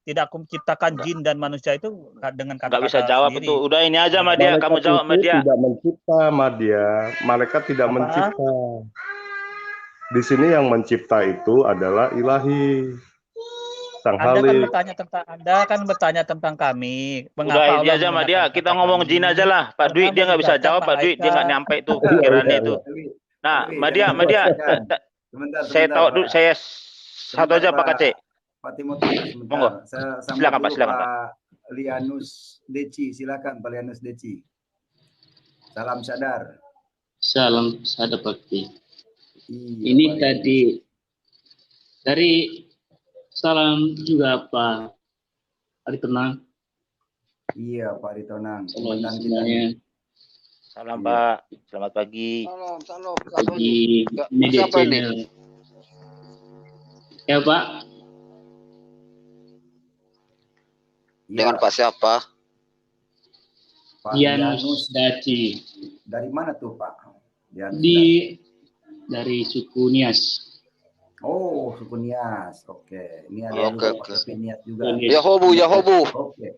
tidak menciptakan jin dan manusia itu dengan kata-kata nggak bisa jawab sendiri. itu. Udah ini aja, Madia. Kamu jawab, Madia. Tidak mencipta, Madia. Malaikat tidak mencipta. Di sini yang mencipta itu adalah Ilahi, Sang Halik. Anda kan bertanya tentang kami. Udah ini aja, Madia. Kita ngomong jin aja lah. Pak Dwi dia nggak bisa jawab. Pak Dwi dia nggak nyampe itu pikirannya itu. Nah, Oke, Madia, jangan Madia, dijelaskan. Sebentar, saya tahu dulu, Pak. saya satu Sebentar, aja Pak Kacek. Pak Timotius, sebentar. Monggo. Saya sambut Silakan, Pak, dulu silakan, Pak. Pak Lianus Deci. Silakan Pak Lianus Deci. Salam sadar. Salam sadar Bakti. Iya, Ini Pak tadi dari salam juga Pak Ari Tenang. Iya, Pak Ritonang. Salam Komandan kita semuanya. nih. Salam Iya. Pak, selamat pagi. Salam. Di media Siapa ini? channel. Ya Pak, Dengan Iya, Pak siapa? Pak Lianus Lianus. Daci Dari mana tuh, Pak? Lianus di Daci. dari suku Nias. Oh, suku Nias. Oke. Ini ada Oke, juga oke. Pak Kevin Nias juga. Yahobu. Oke.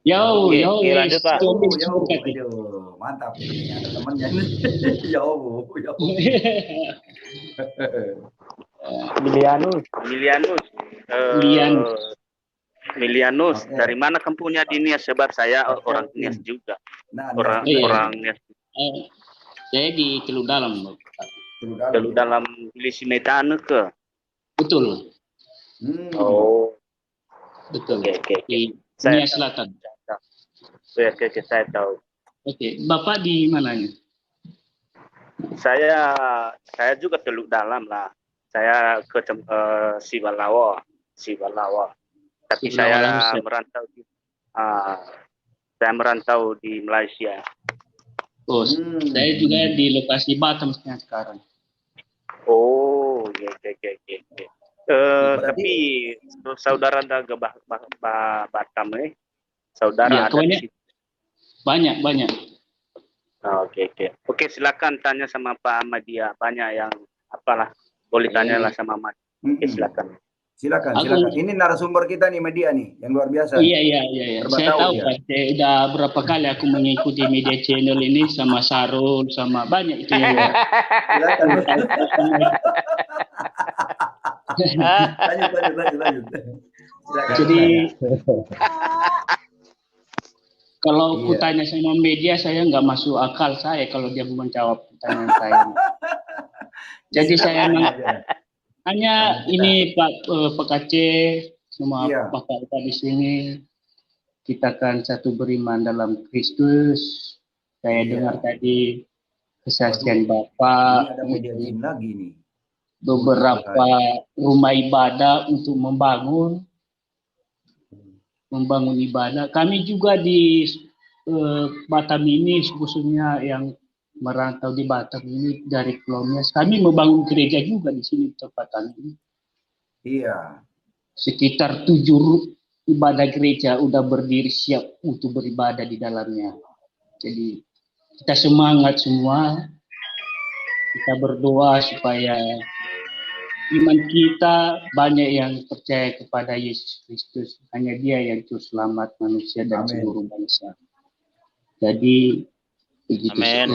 Yo, Oke, yo, oke, lanjut, Pak. Aduh, mantap ini. Ada temannya ini. Yahobu. Milianus. Milianus, Oke. dari mana kampungnya di Nias? Sebab saya Oke. orang Nias juga. Nah, Orang Iya. orang Nias. Saya di Teluk Dalam, Pak. Teluk dalam Ilisi Metane ke? Betul, Oh, betul. oke. Di Saya Nias Selatan. Oke, saya tahu. Oke, Bapak di mananya? Saya juga Teluk Dalam lah. Saya ke Sibalawa. Tapi Sibalawa, saya Ustaz. merantau di Malaysia. Oh, saya juga di lokasi Batam sekarang. Oh, oke. Tapi saudara daga Batam saudara Ya, ada di situ. banyak. Oke, silakan tanya sama Pak Ahmadiyah. Banyak yang apalah, boleh tanya lah sama Ahmad. Oke, silakan. Silakan. Aku- Ini narasumber kita nih, media nih, yang luar biasa. Iya. Serba Saya tahu dia. Pak. Saya udah berapa kali aku mengikuti media channel ini sama Sarul, sama banyak itu yang luar. Silakan. Lanjut. Silakan. Jadi kalau Iya. aku tanya sama media, saya nggak masuk akal saya kalau dia menjawab pertanyaan saya. Jadi saya hanya ini Pak Kaceh sama Iya. Bapak di sini, kita kan satu beriman dalam Kristus. Saya Iya. dengar tadi kesaksian Ini Bapak, ada media jin lagi nih. beberapa rumah ibadah untuk membangun ibadah. Kami juga di Batam ini, khususnya yang merantau di Batam ini dari Pulau Nias, kami membangun gereja juga di sini tempatan ini. Iya. Sekitar 7 ibadah gereja udah berdiri siap untuk beribadah di dalamnya. Jadi kita semangat semua, kita berdoa supaya iman kita banyak yang percaya kepada Yesus Kristus. Hanya Dia yang juru selamat manusia dan Amin. seluruh bangsa. Jadi begitu. Amin.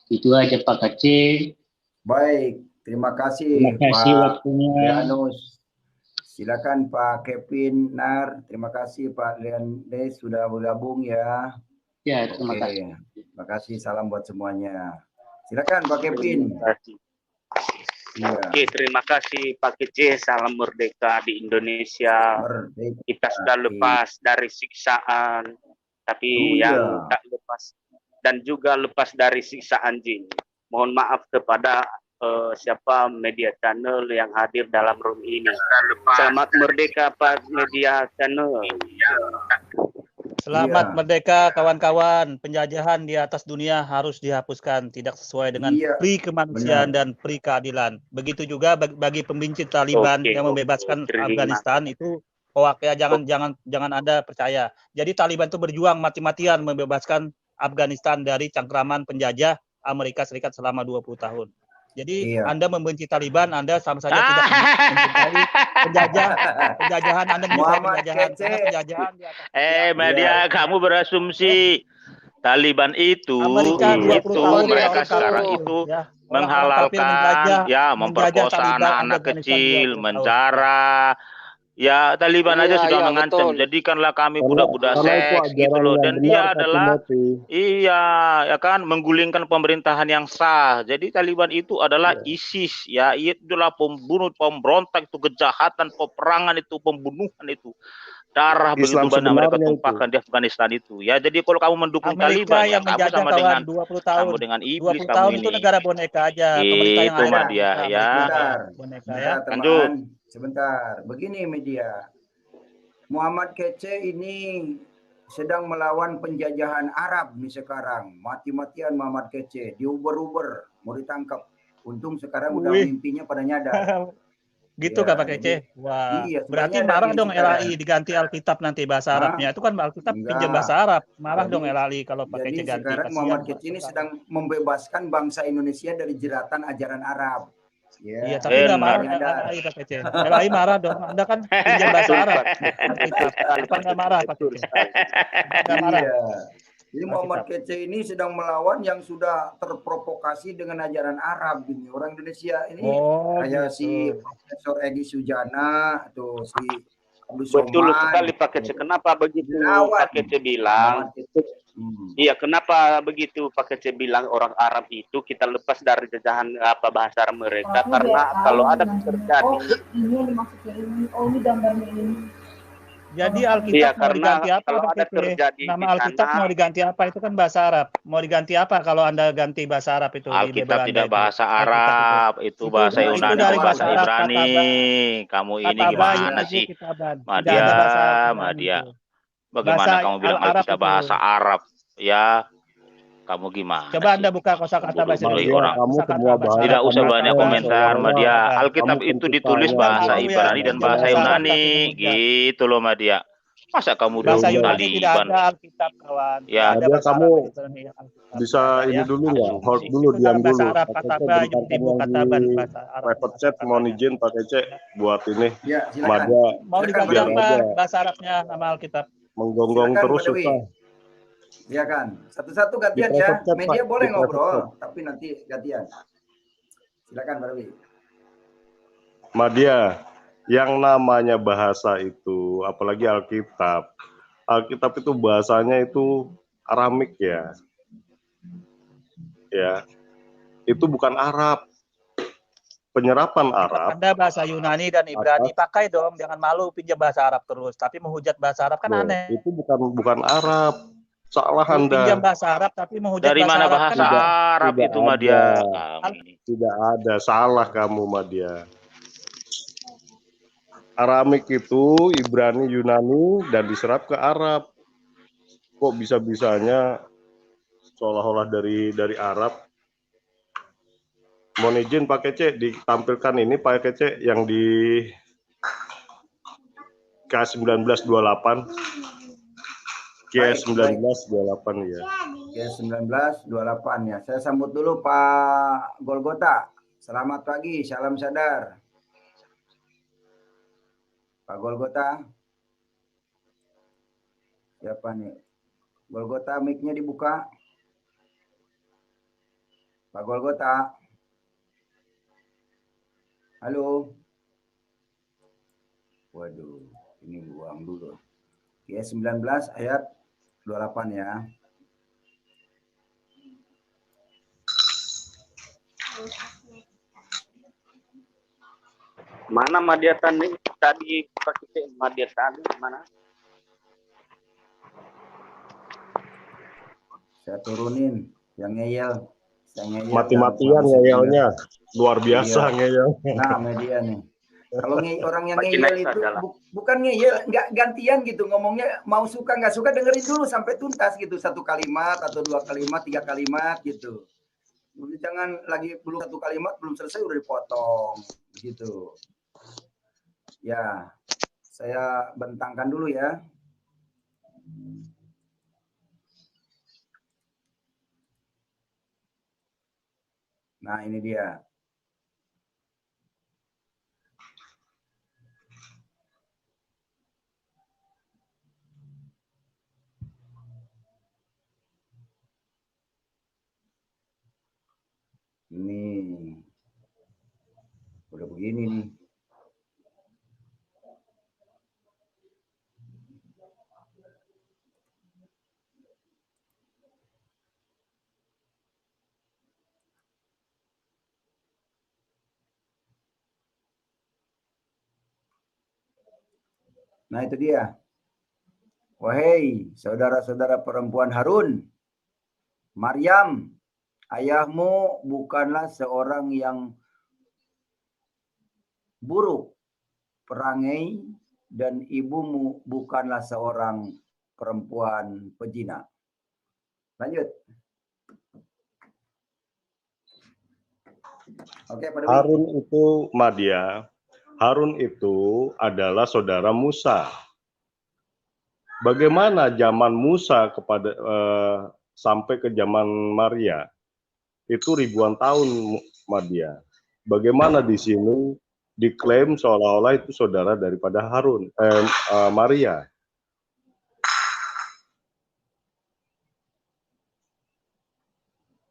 Itu aja Pak Kaceh. Baik, terima kasih, Terima kasih Pak waktunya. Lianus. Silakan Pak Kevin Nar. Terima kasih Pak Liandes sudah bergabung ya. Ya, terima Oke. kasih. Terima kasih, salam buat semuanya. Silakan Pak Kevin. Terima kasih. Iya. Oke, terima kasih Pak Kece. Salam merdeka di Indonesia. Merdeka. Kita sudah lepas dari siksaan, tapi Oh, yang iya. tak lepas dan juga lepas dari siksaan jin. Mohon maaf kepada siapa media channel yang hadir dalam room ini. Selamat merdeka Pak Media Channel. Selamat Iya. merdeka kawan-kawan. Penjajahan di atas dunia harus dihapuskan, tidak sesuai dengan Iya, pri kemanusiaan dan pri keadilan. Begitu juga bagi pembenci Taliban Oke, yang membebaskan terima. Afghanistan itu hoak ya, jangan Anda percaya. Jadi Taliban itu berjuang mati-matian membebaskan Afghanistan dari cengkraman penjajah Amerika Serikat selama 20 tahun. Jadi Iya. Anda membenci Taliban, Anda sama saja tidak mencintai penjajahan. Anda menyukai Muhammad penjajahan. Kece. Karena penjajahan di atas Media, Iya. kamu berasumsi Taliban itu Amerika 20 tahun mereka melawan sekarang kafir, itu ya. Orang-orang kafir menghalalkan menjajah memperkosa Taliban anak-anak Afghanistan kecil, 20 tahun. menjara, Ya, Taliban aja Iya, sudah iya, mengancam, betul. jadikanlah kami Karena budak-budak itu seks gitu ajaran loh. yang Dan benar, dia Kak adalah, Timothy. iya, ya kan, menggulingkan pemerintahan yang sah. Jadi Taliban itu adalah Ya. ISIS, ya, itulah pembunuh, pemberontak, itu kejahatan, peperangan itu, pembunuhan itu. Darah begitu Islam banyak mereka sebenarnya itu. tumpahkan di Afghanistan itu. Ya, jadi kalau kamu mendukung Amerika Taliban, ya yang kamu menjajah sama kawan dengan 20 tahun. iblis 20 kamu tahun itu ini. negara boneka aja. Pemerintah yang Gitu, ada di Madia, Amerika, ya. Sebentar, boneka sebentar ya. teman, Lanjut. sebentar. Begini media, Muhammad Kece ini sedang melawan penjajahan Arab nih sekarang. Mati-matian Muhammad Kece, diuber-uber, mau ditangkap. Untung sekarang udah Wih. mimpinya pada nyadar. Gitu Ya, Kak Pak jadi Kece. Wah, iya, sudah berarti nyadar marah dia dong sekarang. LAI diganti Alkitab nanti bahasa Hah? Arabnya. Itu kan Alkitab pinjam Enggak. bahasa Arab. Marah dong Jadi, LAI kalau Pak jadi Kece ganti. sekarang Kasihan Muhammad Pak Kece ini tentara. sedang membebaskan bangsa Indonesia dari jeratan ajaran Arab. Iya, Ya, tapi nggak marah Benar. nyadar. LAI Pak Kece. LAI marah dong. Anda kan pinjam bahasa Betul, Arab. Pak. Alkitab. Apa nggak marah Pak Betul Kece? sekali. Apa nggak marah? Iya. Jadi Muhammad Alkitab. Kece ini sedang melawan yang sudah terprovokasi dengan ajaran Arab ini. Orang Indonesia ini Oh, kayak si gitu. Profesor Egy Sujana atau si Abdul Betul Somad sekali Pak Kece. Kenapa begitu dilawan Pak Kece bilang? Muhammad Kece. Iya, kenapa begitu Pak Kece bilang orang Arab itu kita lepas dari jajahan bahasa Arab mereka? Karena kalau ada terjadi, ini maksudnya ini, oh ini gambarnya ini. Jadi iya, Alkitab mau karena diganti apa kalau Pak ada Kece? terjadi di Nama Alkitab sana, mau diganti apa? Itu kan bahasa Arab. Mau diganti apa kalau Anda ganti bahasa Arab itu di Alkitab Belanda tidak itu? bahasa Alkitab Arab, itu bahasa itu Yunani dari dan bahasa bahasa Arab Ibrani. kataban. Kamu ini Kataban gimana itu sih? kitaban. Tidak Madia, ada bahasa Ibrani Madia. itu. Bagaimana Bahasa kamu bilang Arab Alkitab itu. bahasa Arab? Ya, kamu gimana Coba sih? Anda buka kosakata bahasa Bodoh-bodohi Indonesia. orang. Kamu Kosakata semua bahasa Tidak Arab usah banyak kataban. komentar, Madia. seolah-olah Alkitab kamu itu ditulis penciptanya, bahasa Anda itu ya Ibrani dan pinjam bahasa bahasa Arab Yunani. tapi menghujat. Gitu loh, Madia. Masa kamu Ya Bahasa dukung udah. Yunani tidak Taliban? ada Alkitab kawan. Tidak Ya, ada Nadia, bahasa kamu Arab Ibrani Alkitab. bisa Tidak ada ini ya. dulu nggak? Hold asumsi. dulu, Itu diam dalam bahasa dulu. Arab Pak Kece kataba bentangkan yuktibu yang di kataban bahasa Arab private bahasa chat, mohon katanya. izin Pak Kece buat ini. Ya, silakan. Madia Mau Silakan diganti biar Badawi. apa aja bahasa Arabnya nama Alkitab? menggonggong Silakan terus Badawi. susah. Ya kan. Satu-satu Di gantian ya. private chat, Pak. Media Di boleh private chat. ngobrol, tapi nanti gantian. Silakan Badawi. Madia, yang namanya bahasa itu, apalagi Alkitab. Alkitab itu bahasanya itu Aramik ya. Ya, itu bukan Arab. Penyerapan Arab Anda bahasa Yunani dan Ibrani atas pakai dong, jangan malu pinjam bahasa Arab terus. Tapi menghujat bahasa Arab kan loh, aneh. itu bukan Arab. Salah Lu pinjam Anda. bahasa Arab tapi menghujat Dari bahasa mana Arab kan bahasa aneh. Arab Tidak itu, ada. Madia? Kamu ini. Tidak ada, salah kamu Madia. Aramik itu Ibrani, Yunani dan diserap ke Arab. Kok bisa-bisanya seolah-olah dari Arab? Mohon izin Pak Kece ditampilkan ini Pak Kece yang di K1928. K1928 ya. K1928 ya. Saya sambut dulu Pak Golgota. Selamat pagi, salam sadar. Pak Golgota. Siapa nih? Golgota, mic-nya dibuka. Pak Golgota. Halo. Waduh, ini buang dulu. K19 ayat 28 ya. Mana Madia tadi pakai Madia tadi mana? Saya turunin yang ngeyel. Mati-matian ngeyelnya. Luar biasa Iya. ngeyel. Nah, media nih. Kalau orang yang Makin ngeyel naik itu sajalah. bukan ngeyel, nggak gantian gitu ngomongnya, mau suka nggak suka dengerin dulu sampai tuntas gitu, 1 kalimat atau 2 kalimat, 3 kalimat gitu. Jangan lagi belum 1 kalimat belum selesai udah dipotong gitu. Ya, saya bentangkan dulu ya. Nah, ini dia. Ini udah begini nih. Nah itu dia. Wahai saudara-saudara perempuan Harun, Maryam, ayahmu bukanlah seorang yang buruk perangai dan ibumu bukanlah seorang perempuan pezina. Lanjut. Oke, Pak Dewi. Harun itu Madya. Harun itu adalah saudara Musa. Bagaimana zaman Musa kepada sampai ke zaman Maria? Itu ribuan tahun, Madya. Bagaimana di sini diklaim seolah-olah itu saudara daripada Harun, Maria?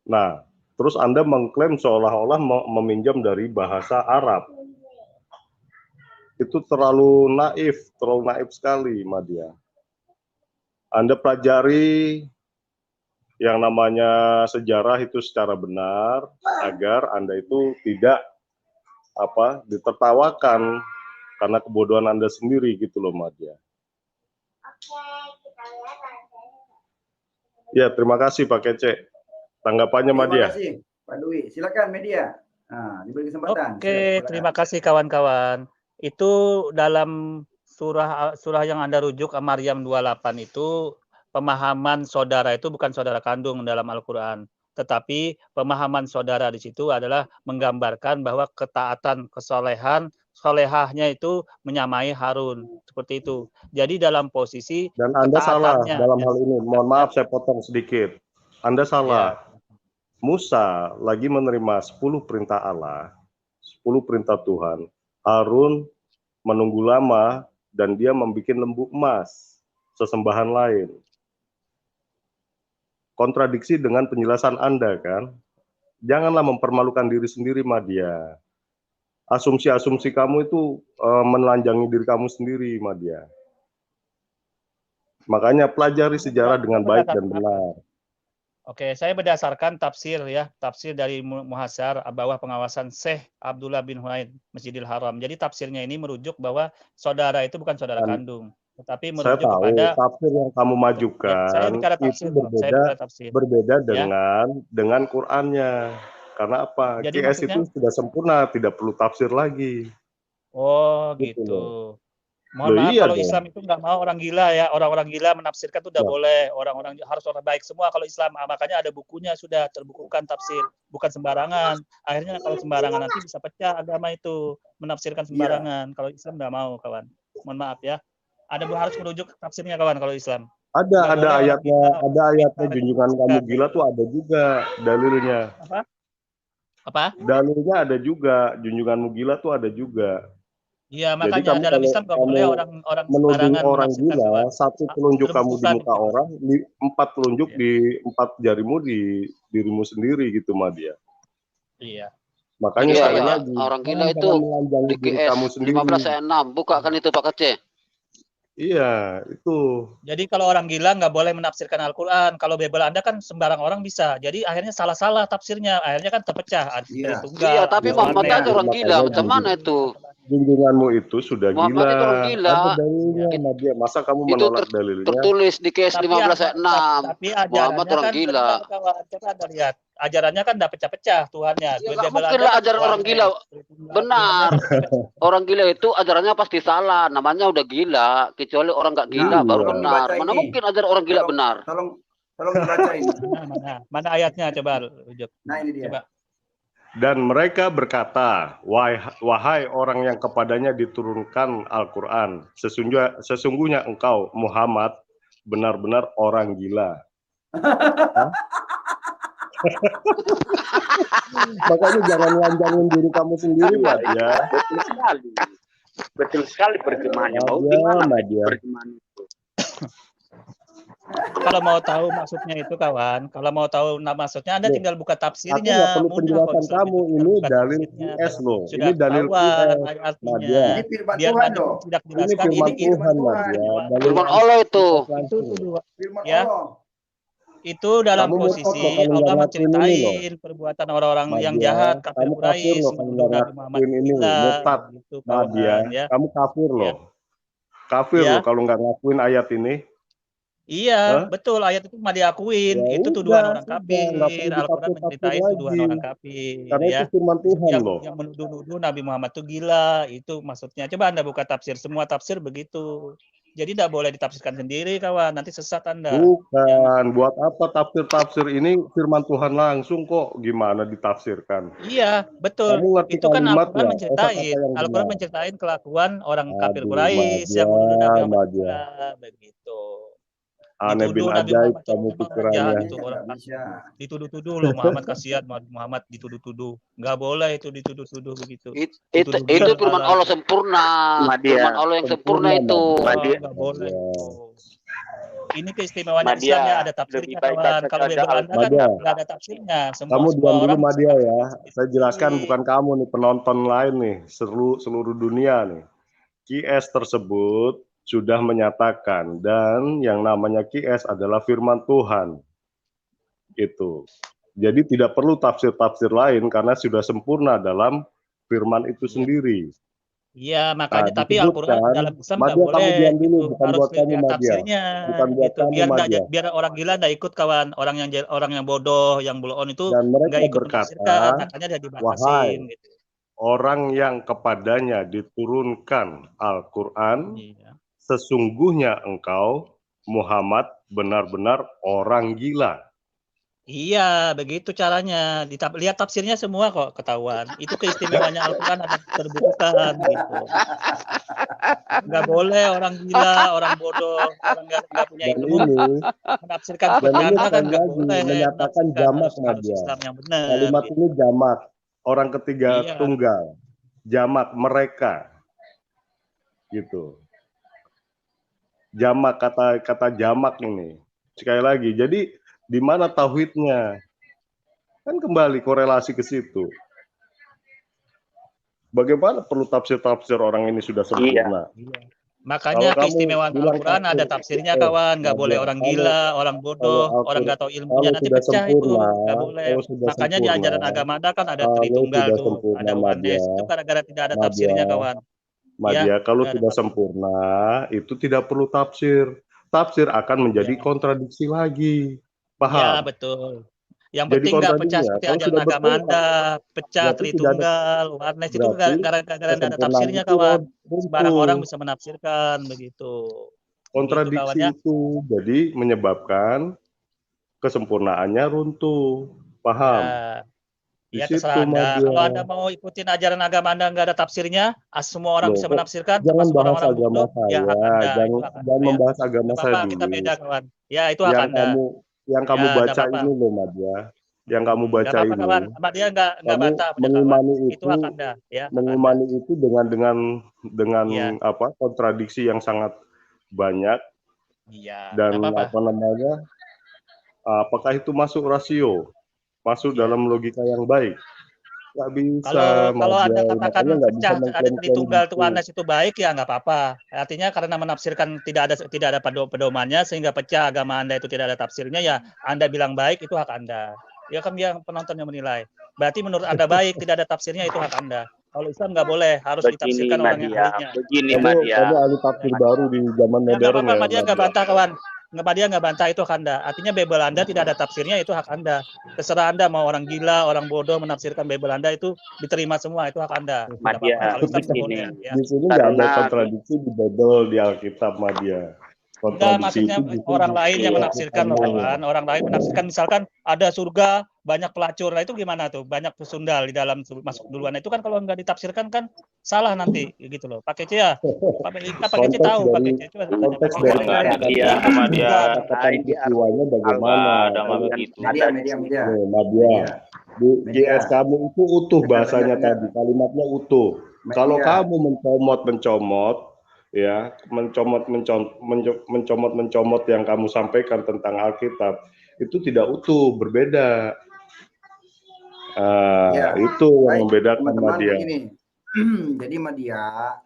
Nah, terus Anda mengklaim seolah-olah meminjam dari bahasa Arab. Itu terlalu naif sekali, Madya. Anda pelajari yang namanya sejarah itu secara benar agar Anda itu tidak ditertawakan karena kebodohan Anda sendiri gitu loh, Madya. Ya, terima kasih Pak Kece. Tanggapannya, Madya. Terima kasih Pak Dwi. Silakan media. Nah, diberi kesempatan. Oke, terima kasih kawan-kawan. Itu dalam surah yang Anda rujuk Maryam 28 itu pemahaman saudara itu bukan saudara kandung dalam Al-Qur'an, tetapi pemahaman saudara di situ adalah menggambarkan bahwa ketaatan, solehahnya itu menyamai Harun, seperti itu. Jadi dalam posisi dan Anda salah dalam hal ini. Mohon maaf saya potong sedikit. Anda salah. Ya. Musa lagi menerima 10 perintah Allah, 10 perintah Tuhan. Harun menunggu lama dan dia membuat lembu emas, sesembahan lain. Kontradiksi dengan penjelasan Anda kan? Janganlah mempermalukan diri sendiri, Madya. Asumsi-asumsi kamu itu menelanjangi diri kamu sendiri, Madya. Makanya pelajari sejarah dengan baik dan benar. Oke, saya berdasarkan tafsir dari Muhasar bawah pengawasan Syekh Abdullah bin Hunaid Masjidil Haram. Jadi tafsirnya ini merujuk bahwa saudara itu bukan saudara kandung, tetapi merujuk kepada tafsir yang kamu majukan itu berbeda dengan Qur'annya. Karena apa? Jadi QS itu sudah sempurna, tidak perlu tafsir lagi. Oh, gitu. Mohon maaf kalau Islam itu nggak mau orang gila ya, orang-orang gila menafsirkan itu udah boleh, orang-orang harus orang baik semua kalau Islam. Makanya ada bukunya sudah terbukukan tafsir, bukan sembarangan. Akhirnya kalau sembarangan nanti bisa pecah agama itu, menafsirkan sembarangan. Kalau Islam nggak mau, kawan. Mohon maaf ya. Ada harus merujuk tafsirnya, kawan, kalau Islam. Ada ayatnya junjungan kamu gila tuh ada juga dalilnya. Apa? Dalilnya ada juga, junjunganmu gila tuh ada juga. Iya, makanya dalam Islam nggak boleh orang sembarangan orang gila, satu telunjuk kamu di muka orang, 4 telunjuk di 4 jarimu di dirimu sendiri gitu, Madya. Iya. Makanya sekali lagi, orang gila itu di QS 15:6, bukakan itu Pak Kece. Iya, itu. Jadi kalau orang gila nggak boleh menafsirkan Al-Quran. Kalau Bible Anda kan sembarang orang bisa. Jadi akhirnya salah-salah tafsirnya. Akhirnya kan terpecah. Iya, tapi Muhammad aja orang gila. Macam mana itu? Junjunganmu itu sudah Muhammad gila. Itu orang gila. Ada dalilnya, Nadia. Masa kamu menolak dalilnya? Tertulis di QS 15:6. Muhammad orang kan gila. Coba Anda lihat. Ajarannya kan udah pecah-pecah Tuhannya. Ya, mungkinlah ajaran orang gila. Benar. Orang gila itu ajarannya pasti salah. Namanya udah gila. Kecuali orang nggak gila baru benar. Mana mungkin ajaran orang gila benar? Tolong dibacain. Mana ayatnya coba rujuk. Nah ini dia. Coba. Dan mereka berkata, wahai orang yang kepadanya diturunkan Al-Quran, sesungguhnya engkau Muhammad benar-benar orang gila. Makanya jangan lanjangin diri kamu sendiri, ya. Betul sekali terjemahannya. Mau gimana terjemahan itu? Kalau mau tahu maksudnya itu, kawan, kalau mau tahu maksudnya Anda tinggal buka tafsirnya. Aku nggak perlu penjelasan kamu, ini dalil QS loh. Ini dalil QS, Nadia. Ini firman Tuhan loh. Ini firman Tuhan, Nadia. Firman Allah itu. Firman ya. Allah. Itu dalam posisi Allah menceritain perbuatan orang-orang yang jahat, kafir Quraisy, ini murtad, Nadia. Kamu kafir loh. Kafir Ya. loh kalau nggak ngakuin ayat ini. Iya, betul. Ayat itu mah diakuin. Ya Itu tuduhan udah, orang nggak perlu kafir. Al-Quran ditafsir-tafsir menceritain tuduhan lagi. orang kafir. Karena itu Ya. firman Tuhan loh. Yang menuduh-nuduh Nabi Muhammad itu gila. Itu maksudnya. Coba Anda buka tafsir. Semua tafsir begitu. Jadi tidak boleh ditafsirkan sendiri, kawan. Nanti sesat Anda. Bukan. Buat apa tafsir-tafsir ini firman Tuhan langsung kok. Gimana ditafsirkan? Iya, betul. Kamu ngerti Itu kan Al-Quran kalimatnya, menceritain. kosakata yang Al-Quran benar. menceritain kelakuan orang kafir Aduh, Quraisy Madia, yang menuduh Nabi Muhammad Madia. gila. Begitu. Aneh bin Dituduh Nabi ajaib Muhammad itu kamu memang orang jahat pikirannya. itu. Orang dituduh-tuduh loh Muhammad, kasihan Muhammad dituduh-tuduh. Nggak boleh itu dituduh-tuduh begitu. Itu Dituduh firman gila. Allah sempurna. Firman Allah yang sempurna itu. Nggak boleh itu. Ini keistimewaan Islam ya, ada tafsirnya kawan. Kalau Bible Anda kan Madia, nggak ada tafsirnya. kamu Semua diam dulu orang bisa Madia ya. tafsir Saya jelaskan sendiri. bukan kamu nih, penonton lain nih, seluruh dunia nih. QS tersebut sudah menyatakan dan yang namanya QS adalah firman Tuhan. Gitu. Jadi tidak perlu tafsir-tafsir lain karena sudah sempurna dalam firman itu sendiri. Iya, makanya Nah, tapi Al-Quran disebutkan, dalam Islam nggak Madia kamu boleh diam dulu, gitu. bukan Harus buat kamu lihat Madia. tafsirnya Bukan buat gitu. kamu Madia. Biar orang gila nggak ikut kawan. Orang yang bodoh, yang bloon itu Dan mereka nggak ikut berkata, menafsirkan, makanya dia dibatasin wahai gitu. orang yang kepadanya diturunkan Al-Quran, Iya. sesungguhnya engkau Muhammad benar-benar orang gila. Iya, begitu caranya. Lihat tafsirnya semua kok ketahuan. Itu keistimewaannya Al-Quran ada terbukukan gitu. Nggak boleh orang gila, orang bodoh, orang nggak punya Dan ilmu ini menafsirkan dan seperti ini Anda kan sekali nggak lagi boleh menyatakan menafsirkan, jamak harus Madia. Islam yang benar. Kalimat Gitu. ini jamak, orang ketiga Iya. tunggal, jamak mereka, gitu. Jamak kata jamak ini sekali lagi. Jadi di mana tauhidnya? Kan kembali korelasi ke situ. Bagaimana perlu tafsir-tafsir orang ini sudah sempurna? Iya. Makanya Kalau kamu keistimewaan bilang Al-Quran ada tafsirnya kawan. Nggak boleh Madia, orang gila, orang bodoh, orang nggak tahu ilmunya. Nanti pecah itu. Nggak boleh. Makanya di ajaran agama Anda kan ada Tritunggal sudah tuh. sempurna Ada Madia, oneness. Itu gara-gara tidak ada Madia, tafsirnya kawan. Madia, kalau nggak ada sudah tafsir. sempurna itu tidak perlu tafsir. Tafsir akan menjadi kontradiksi lagi. Paham? Iya, betul. Yang Jadi penting nggak pecah kontradiksi. seperti Kalau ajaran sudah agama betul, Anda, pecah berarti tidak ada, Tritunggal, oneness itu berarti gara-gara tidak ada kesempurnaan tafsirnya itu kawan. Sembarang orang runtuh. bisa menafsirkan begitu. Kontradiksi kawannya. itu jadi menyebabkan kesempurnaannya runtuh. Paham? Ya Di terserah situ Anda. Madia. Kalau Anda mau ikutin ajaran agama Anda nggak ada tafsirnya, semua orang Loh, bisa kok menafsirkan, jangan termasuk bahas orang-orang agama bodoh, ya hak saya, Anda. Itu jangan, hak Anda jangan ya. membahas agama Nggak saya apa-apa, kita dulu. beda kawan. Ya itu hak Anda. Yang kamu Ya, nggak baca apa-apa. ini loh Madia, yang kamu Nggak baca apa-apa ini, kawan. Sama dia nggak kamu bantah punya kawan. mengimani Itu hak Anda, ya hak Anda. mengimani itu dengan Iya. apa kontradiksi yang sangat banyak. Iya. Dan nggak apa-apa. apa namanya? Apakah itu masuk rasio? Masuk Iya. dalam logika yang baik? Nggak bisa, Kalau Anda Madia. katakan Makanya nggak bisa pecah ada mengklaim-klaim Tritunggal gitu. Oneness itu baik ya nggak apa-apa. Artinya karena menafsirkan tidak ada pedomannya sehingga pecah agama Anda itu tidak ada tafsirnya ya Anda bilang baik itu hak Anda. Ya kan dia penonton yang menilai. Berarti menurut Anda baik tidak ada tafsirnya itu hak Anda. Kalau Islam nggak boleh harus ditafsirkan orang yang ahlinya. Kamu ahli tafsir baru di zaman Ya nggak modern apa-apa, ya, Madia nggak Madia. bantah kawan. Dia nggak bantah itu hak Anda. Artinya Bible Anda tidak ada tafsirnya itu hak Anda. Terserah Anda mau orang gila, orang bodoh menafsirkan Bible Anda itu diterima semua itu hak Anda. Nggak apa-apa. Kalau Islam nggak boleh. Ya. Di sini nggak ada kontradiksi di Bible, di Alkitab, Madia. Enggak, Kontradiksi maksudnya itu orang lain yang justru menafsirkan loh kawan. Orang lain menafsirkan misalkan ada surga, banyak pelacur. Nah itu gimana tuh? Banyak pesundal di dalam masuk duluan. Itu kan kalau nggak ditafsirkan kan salah nanti gitu loh. Pakai C ya. Pakai C tahu pakai C. Konteks dari katakan peristiwanya bagaimana? Media. Nih, Madia. Di GS kamu itu utuh bahasanya tadi, kalimatnya utuh. Kalau kamu mencomot ya, mencomot yang kamu sampaikan tentang Alkitab itu tidak utuh, berbeda. Itu yang membedakan teman-teman, Madia. begini. Jadi Madia,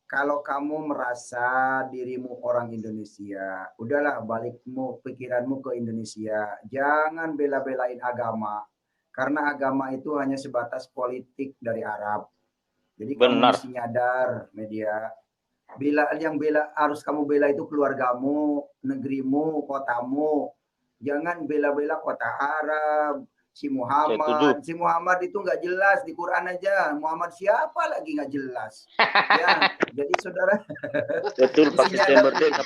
kalau kamu merasa dirimu orang Indonesia, udahlah balikmu pikiranmu ke Indonesia. Jangan bela-belain agama. Karena agama itu hanya sebatas politik dari Arab. Jadi kamu mesti nyadar, Media. Harus kamu bela itu keluargamu, negerimu, kotamu. Jangan bela-bela kota Arab, si Muhammad. Si Muhammad itu nggak jelas di Quran aja. Muhammad siapa lagi nggak jelas. Ya, jadi saudara. Betul Pak Kece Merdeka.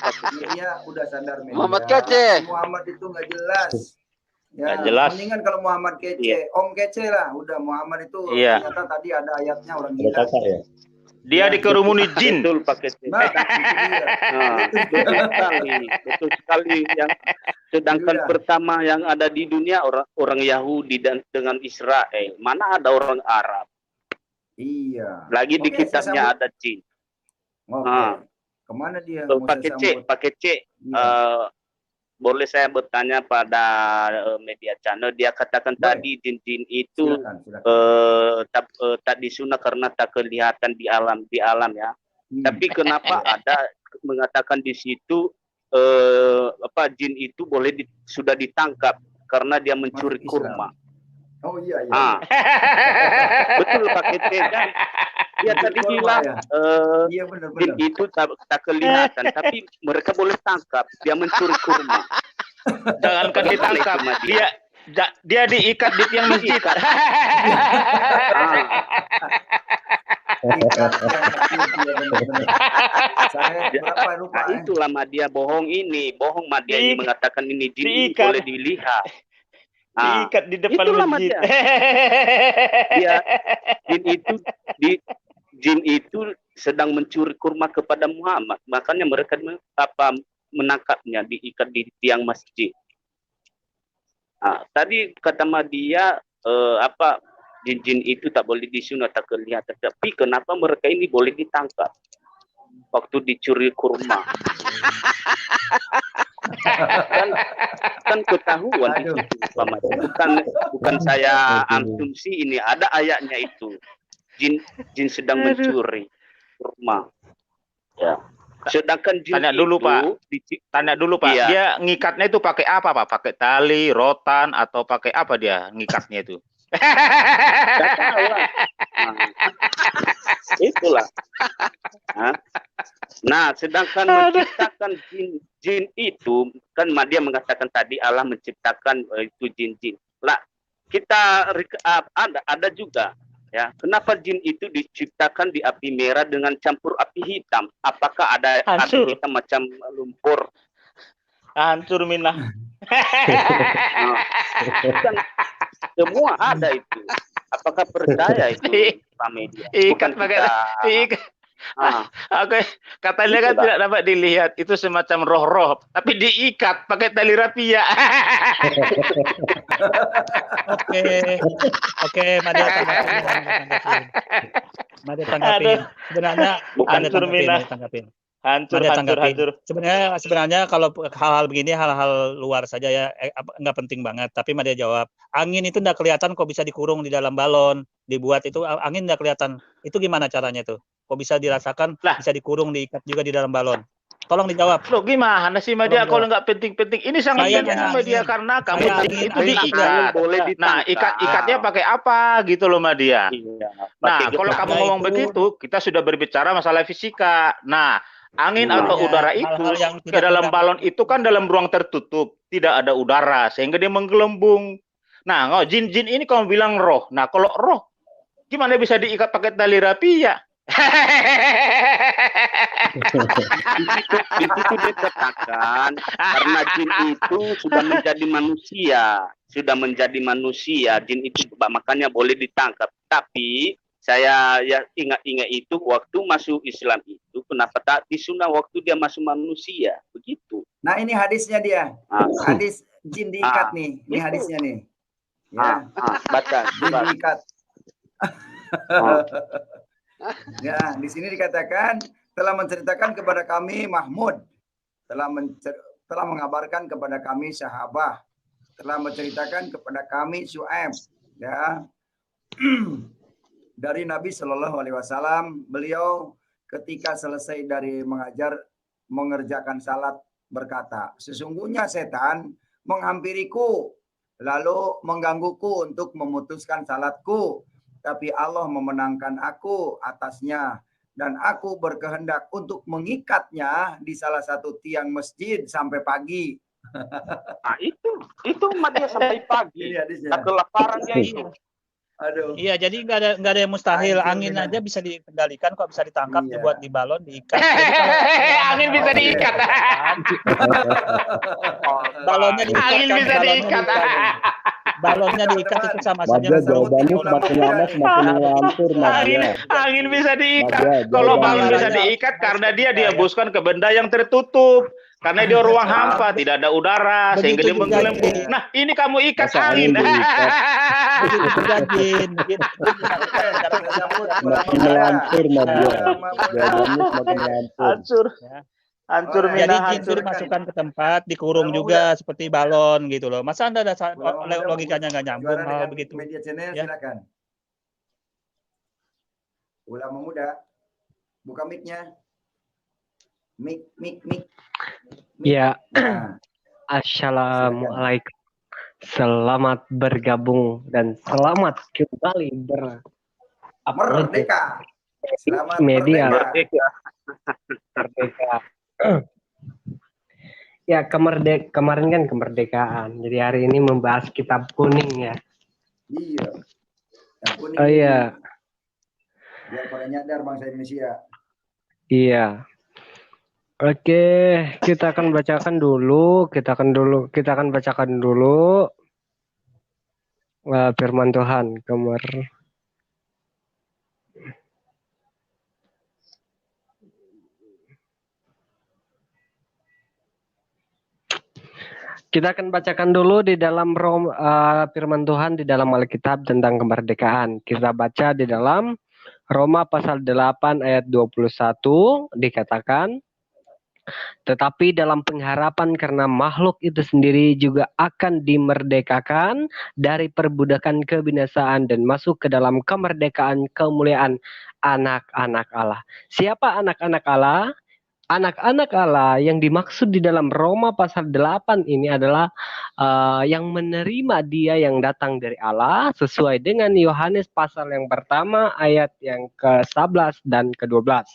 Iya, udah sadar media. Muhammad Kece. Muhammad itu nggak jelas. Ya, Nggak jelas. mendingan kalau Muhammad Kece, Om Kece lah. Udah Muhammad itu ternyata tadi ada ayatnya orang gila. Dia dikerumuni jin. Betul Pak Kece. Betul sekali. Yang sedangkan pertama yang ada di dunia orang Yahudi dan dengan Israel. Mana ada orang Arab? Iya. Lagi di kitabnya ada jin. Kemana dia? Pak Kece, boleh saya bertanya pada media channel? Dia katakan tadi jin-jin itu tak disunah karena tak kelihatan di alam ya. Tapi kenapa ada mengatakan di situ jin itu sudah ditangkap karena dia mencuri kurma? Oh iya. Betul Pak Kece kan? Dia tadi bilang jin itu tak kelihatan, tapi mereka boleh tangkap. Dia mencuri kurma. Jangankan ditangkap, dia diikat di tiang masjid. Itulah Madia bohong Madia ini mengatakan ini jin ini boleh dilihat. Diikat di depan masjid. Jin itu sedang mencuri kurma kepada Muhammad, makanya mereka menangkapnya, diikat di tiang masjid. Tadi kata Madia jin-jin itu tak boleh disunat, tak kelihatan, tapi kenapa mereka ini boleh ditangkap waktu dicuri kurma? kan ketahuan itu Pak Madia. Bukan saya asumsi, ini ada ayatnya itu. Jin sedang mencuri kurma. Ya. Sedangkan jin Tanya dulu Pak. Iya. Dia ngikatnya itu pakai apa Pak? Pakai tali, rotan, atau pakai apa dia ngikatnya itu? Itulah. Nah, sedangkan menciptakan jin itu kan Madia mengatakan tadi Allah menciptakan itu jin-jin. Lah, kita ada juga. Ya, kenapa jin itu diciptakan di api merah dengan campur api hitam? Apakah ada api hitam macam lumpur? Hancur minah. Kan semua ada itu. Apakah percaya itu Pak Media? Ikat pakai Oke, katanya kan tidak dapat dilihat, itu semacam roh-roh, tapi diikat pakai tali rapia. Oke, Madia tanggapin. Sebenarnya tanggapin. Hancur. Sebenarnya kalau hal-hal begini hal-hal luar saja ya, nggak penting banget. Tapi Madia jawab, angin itu nggak kelihatan kok bisa dikurung di dalam balon, dibuat itu angin nggak kelihatan. Itu gimana caranya tuh? Kok bisa dirasakan, bisa dikurung, diikat juga di dalam balon? Tolong dijawab. Loh gimana sih Madia kalau nggak penting-penting? Ini sangat penting Madia karena kamu itu diikat. Nah, ikatnya pakai apa gitu loh Madia. Nah, kalau kamu ngomong begitu, kita sudah berbicara masalah fisika. Nah, angin atau udara itu ke dalam balon itu kan dalam ruang tertutup, tidak ada udara sehingga dia menggelembung. Nah, jin-jin ini kamu bilang roh. Nah, kalau roh gimana bisa diikat pakai tali rapia? Di situ dikatakan karena jin itu sudah menjadi manusia, jin itu makanya boleh ditangkap. Tapi saya ingat itu waktu masuk Islam itu kenapa tak disunah waktu dia masuk manusia begitu. Nah ini hadisnya dia, hadis jin diikat nih, ini hadisnya nih. Ya, baca. Jin diikat. Ya, di sini dikatakan telah menceritakan kepada kami Mahmud, telah mengabarkan kepada kami Sahabah, telah menceritakan kepada kami Syuaib, ya, dari Nabi Shallallahu Alaihi Wasallam. Beliau ketika selesai dari mengerjakan salat berkata, sesungguhnya setan menghampiriku lalu menggangguku untuk memutuskan salatku. Tapi Allah memenangkan aku atasnya dan aku berkehendak untuk mengikatnya di salah satu tiang masjid sampai pagi. Nah, itu umat dia sampai pagi. Ini hadisnya. Atau kelaparannya itu. Aduh. Iya, jadi nggak ada yang mustahil. Hancur Angin kita. aja bisa dikendalikan kok, bisa ditangkap, Iya. dibuat di balon, diikat. Jadi kalau Angin bisa diikat. balonnya diikat. Angin kan, bisa diikat. Balonnya diikat itu sama saja. Madya, jawabannya semakin lama semakin ngelantur, Madya. Angin bisa diikat. Madya, Kalau jawabannya. balon bisa diikat karena dia dihembuskan ke benda yang tertutup. Karena dia ruang hampa, tidak ada udara, sehingga dia Begitu juga, menggelembung. Jin. Nah, ini kamu ikat Masa angin. angin diikat? Begitu juga, Jin. Semakin melantur, Madya. Jawabannya semakin melantur. Hancur. Ya. Hancur Oleh. Jadi Mina, jin itu hancur. dimasukkan ke tempat, dikurung Ulama juga seperti balon gitu loh. Masa Anda ada Ulama muda logikanya nggak nyambung juara hal dengan begitu? media channel, Ya. silakan. Ulama muda, buka mic-nya. Mic. Ya, Nah, assalamualaikum. Selamat bergabung dan selamat kembali merdeka. Selamat media merdeka. merdeka. Ya, kemarin kan kemerdekaan. Jadi hari ini membahas kitab kuning ya. Iya. Yang kuning Oh ini, iya, biar pada nyadar bangsa Indonesia. iya. Oke, kita akan bacakan dulu firman Tuhan. Kita akan bacakan dulu di dalam firman Tuhan di dalam Alkitab tentang kemerdekaan. Kita baca di dalam Roma pasal 8 ayat 21 dikatakan, tetapi dalam pengharapan karena makhluk itu sendiri juga akan dimerdekakan dari perbudakan kebinasaan dan masuk ke dalam kemerdekaan kemuliaan anak-anak Allah. Siapa anak-anak Allah? Anak-anak Allah yang dimaksud di dalam Roma pasal 8 ini adalah yang menerima Dia yang datang dari Allah sesuai dengan Yohanes pasal yang pertama ayat yang ke-11 dan ke-12.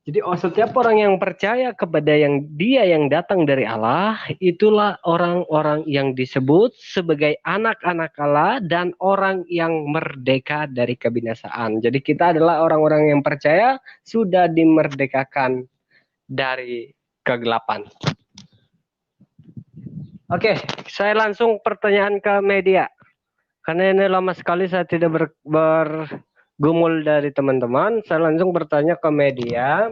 Jadi setiap orang yang percaya kepada Dia yang datang dari Allah, itulah orang-orang yang disebut sebagai anak-anak Allah dan orang yang merdeka dari kebinasaan. Jadi kita adalah orang-orang yang percaya sudah dimerdekakan dari kegelapan. Oke, saya langsung pertanyaan ke media. Karena ini lama sekali saya tidak bergumul dari teman-teman, saya langsung bertanya ke media.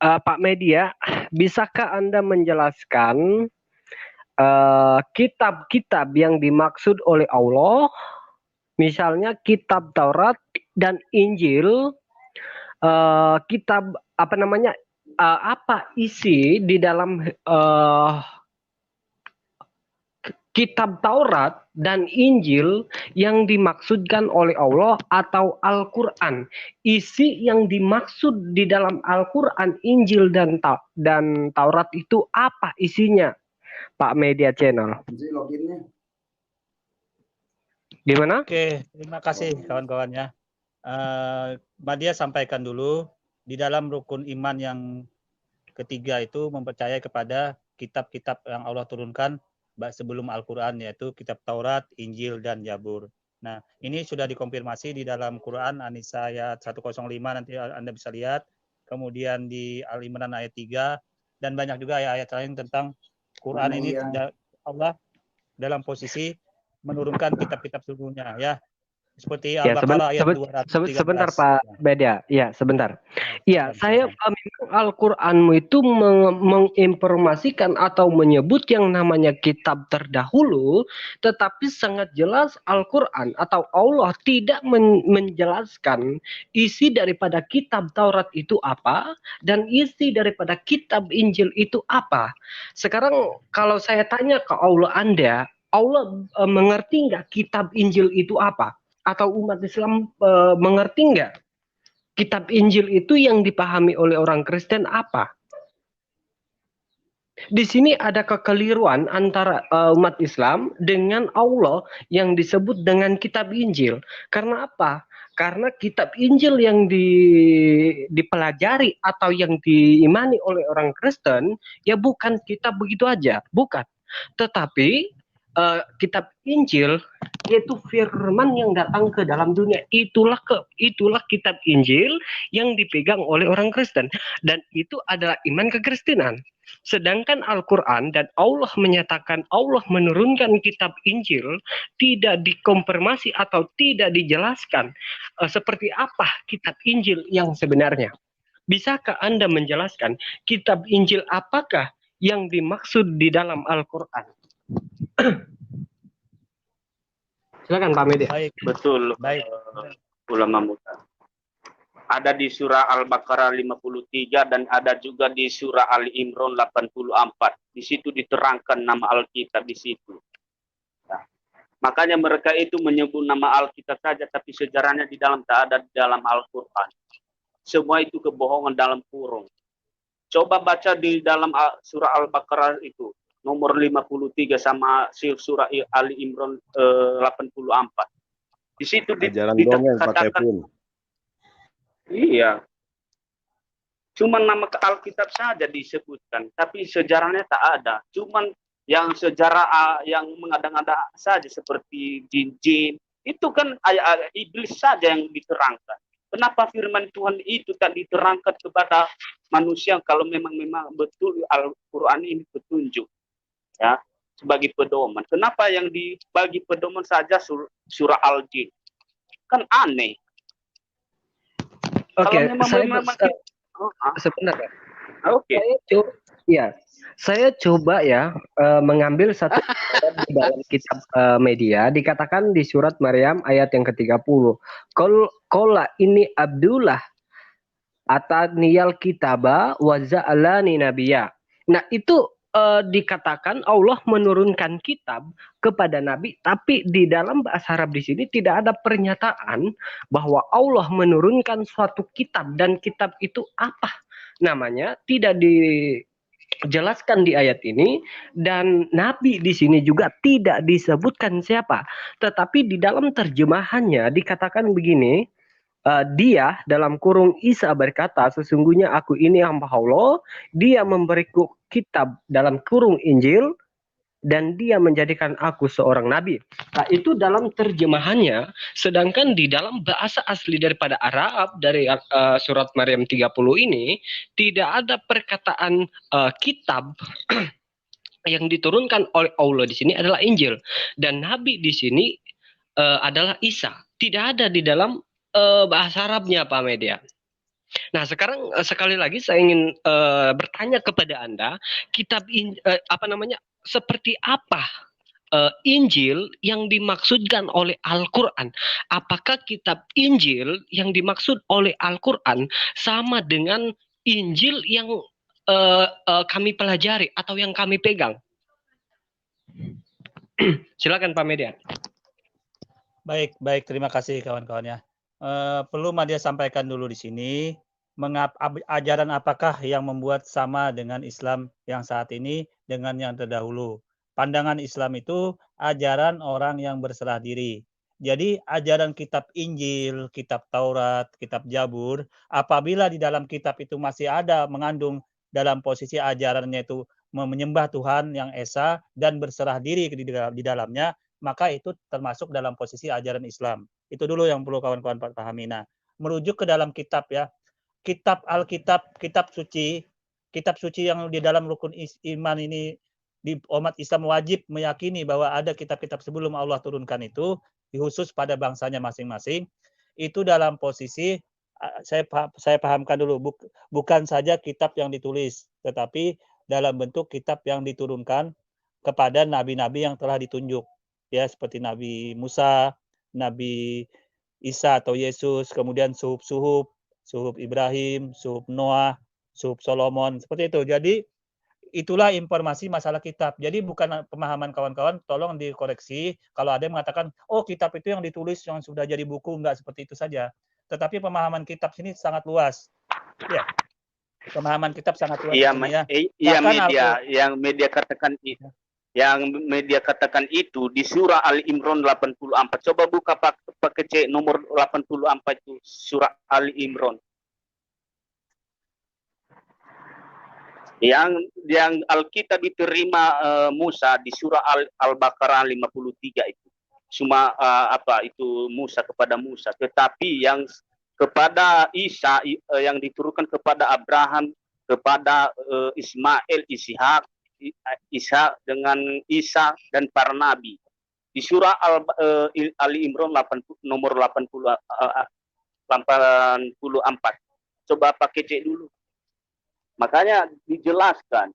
Pak Media, bisakah Anda menjelaskan kitab-kitab yang dimaksud oleh Allah, misalnya kitab Taurat dan Injil, kitab apa isi di dalam kitab Taurat dan Injil yang dimaksudkan oleh Allah atau Al-Quran. Isi yang dimaksud di dalam Al-Quran, Injil dan Taurat itu apa isinya, Pak Media Channel? Loginnya. Gimana? Oke, terima kasih kawan-kawannya. Media sampaikan dulu di dalam rukun iman yang ketiga itu mempercayai kepada kitab-kitab yang Allah turunkan sebelum Al-Quran, yaitu kitab Taurat, Injil, dan Zabur. Nah, ini sudah dikonfirmasi di dalam Quran, An-Nisa ayat 105, nanti Anda bisa lihat. Kemudian di Al-Imran ayat 3, dan banyak juga ayat-ayat lain tentang Quran ini Allah dalam posisi menurunkan kitab-kitab sebelumnya, ya. Seperti Al-Baqarah ayat 213. Sebentar Pak Media, ya sebentar. Ya, saya memang Al-Quranmu itu menginformasikan atau menyebut yang namanya kitab terdahulu, tetapi sangat jelas Al-Quran atau Allah tidak menjelaskan isi daripada kitab Taurat itu apa dan isi daripada kitab Injil itu apa. Sekarang kalau saya tanya ke Allah mengerti nggak kitab Injil itu apa? Atau umat Islam mengerti nggak kitab Injil itu yang dipahami oleh orang Kristen apa? Di sini ada kekeliruan antara umat Islam dengan Allah yang disebut dengan kitab Injil. Karena apa? Karena kitab Injil yang dipelajari atau yang diimani oleh orang Kristen ya bukan kitab begitu aja, bukan. Tetapi kitab Injil yaitu firman yang datang ke dalam dunia. Itulah kitab Injil yang dipegang oleh orang Kristen, dan itu adalah iman kekristenan. Sedangkan Al-Quran dan Allah menyatakan Allah menurunkan kitab Injil tidak dikonfirmasi atau tidak dijelaskan seperti apa kitab Injil yang sebenarnya. Bisakah Anda menjelaskan kitab Injil apakah yang dimaksud di dalam Al-Quran? Silakan Pak Medi. Baik. Betul, Baik. ulama muda. Ada di surah Al-Baqarah 53 dan ada juga di surah Ali Imran 84. Di situ diterangkan nama Alkitab di situ. Nah, makanya mereka itu menyebut nama Alkitab saja, tapi sejarahnya di dalam tak ada di dalam Al-Quran. Semua itu kebohongan dalam kurung. Coba baca di dalam surah Al-Baqarah itu nomor 53 sama surah Ali Imran 84. Di situ Ajaran dongeng pakai dikatakan pun. iya. Cuman nama Alkitab saja disebutkan, tapi sejarahnya tak ada. Cuman yang sejarah yang mengada-ngada saja seperti jin-jin, itu kan ayat iblis saja yang diterangkan. Kenapa firman Tuhan itu tak diterangkan kepada manusia kalau memang betul Al-Quran ini petunjuk ya sebagai pedoman? Kenapa yang dibagi pedoman saja surah Al-Jin? Kan aneh. Oke, Sebenarnya. Oke. Saya coba ya mengambil satu di dalam kitab media dikatakan di surat Maryam ayat yang ke-30. Qala ini Abdullah ataniyal kitaba wa ja'alani nabiyya. Nah, itu dikatakan Allah menurunkan kitab kepada Nabi, tapi di dalam bahasa Arab di sini tidak ada pernyataan bahwa Allah menurunkan suatu kitab dan kitab itu apa namanya, tidak dijelaskan di ayat ini, dan Nabi di sini juga tidak disebutkan siapa. Tetapi di dalam terjemahannya dikatakan begini. Dia dalam kurung Isa berkata, sesungguhnya aku ini hamba Allah, dia memberiku kitab dalam kurung Injil, dan dia menjadikan aku seorang nabi. Nah, itu dalam terjemahannya, sedangkan di dalam bahasa asli daripada Arab, dari surat Maryam 30 ini, tidak ada perkataan kitab yang diturunkan oleh Allah di sini adalah Injil, dan nabi di sini adalah Isa. Tidak ada di dalam bahasa Arabnya, Pak Media. Nah, sekarang sekali lagi saya ingin bertanya kepada Anda, kitab seperti apa Injil yang dimaksudkan oleh Al-Quran? Apakah kitab Injil yang dimaksud oleh Al-Quran sama dengan Injil yang kami pelajari atau yang kami pegang? Silakan Pak Media. Baik, terima kasih kawan-kawannya. Perlu Madia sampaikan dulu di sini, ajaran apakah yang membuat sama dengan Islam yang saat ini dengan yang terdahulu. Pandangan Islam itu ajaran orang yang berserah diri. Jadi ajaran kitab Injil, kitab Taurat, kitab Zabur, apabila di dalam kitab itu masih ada mengandung dalam posisi ajarannya itu menyembah Tuhan yang Esa dan berserah diri di dalamnya, maka itu termasuk dalam posisi ajaran Islam. Itu dulu yang perlu kawan-kawan pahami. Nah, merujuk ke dalam kitab ya, kitab Alkitab, kitab suci yang di dalam rukun iman ini di umat Islam wajib meyakini bahwa ada kitab-kitab sebelum Allah turunkan itu, khusus pada bangsanya masing-masing. Itu dalam posisi saya pahamkan dulu, bukan saja kitab yang ditulis, tetapi dalam bentuk kitab yang diturunkan kepada nabi-nabi yang telah ditunjuk. Ya, seperti Nabi Musa, Nabi Isa atau Yesus, kemudian suhuf Ibrahim, suhuf Noah, suhuf Solomon, seperti itu. Jadi itulah informasi masalah kitab. Jadi bukan pemahaman kawan-kawan, tolong dikoreksi kalau ada yang mengatakan, oh kitab itu yang ditulis yang sudah jadi buku, enggak seperti itu saja. Tetapi pemahaman kitab sini sangat luas. Ya. Pemahaman kitab sangat luas Iya, di sini ya. iya Bahkan media yang media katakan itu di surah Ali Imran 84. Coba buka pakai C nomor 84 itu surah Ali Imran. Yang Alkitab diterima Musa di surah Al-Baqarah 53 itu. Cuma itu Musa kepada Musa, tetapi yang kepada Isa yang diturunkan kepada Abraham, kepada Ismail, Ishak dengan Isa dan para nabi. Di surah Ali Imran nomor 84. Coba pakai cek dulu. Makanya dijelaskan,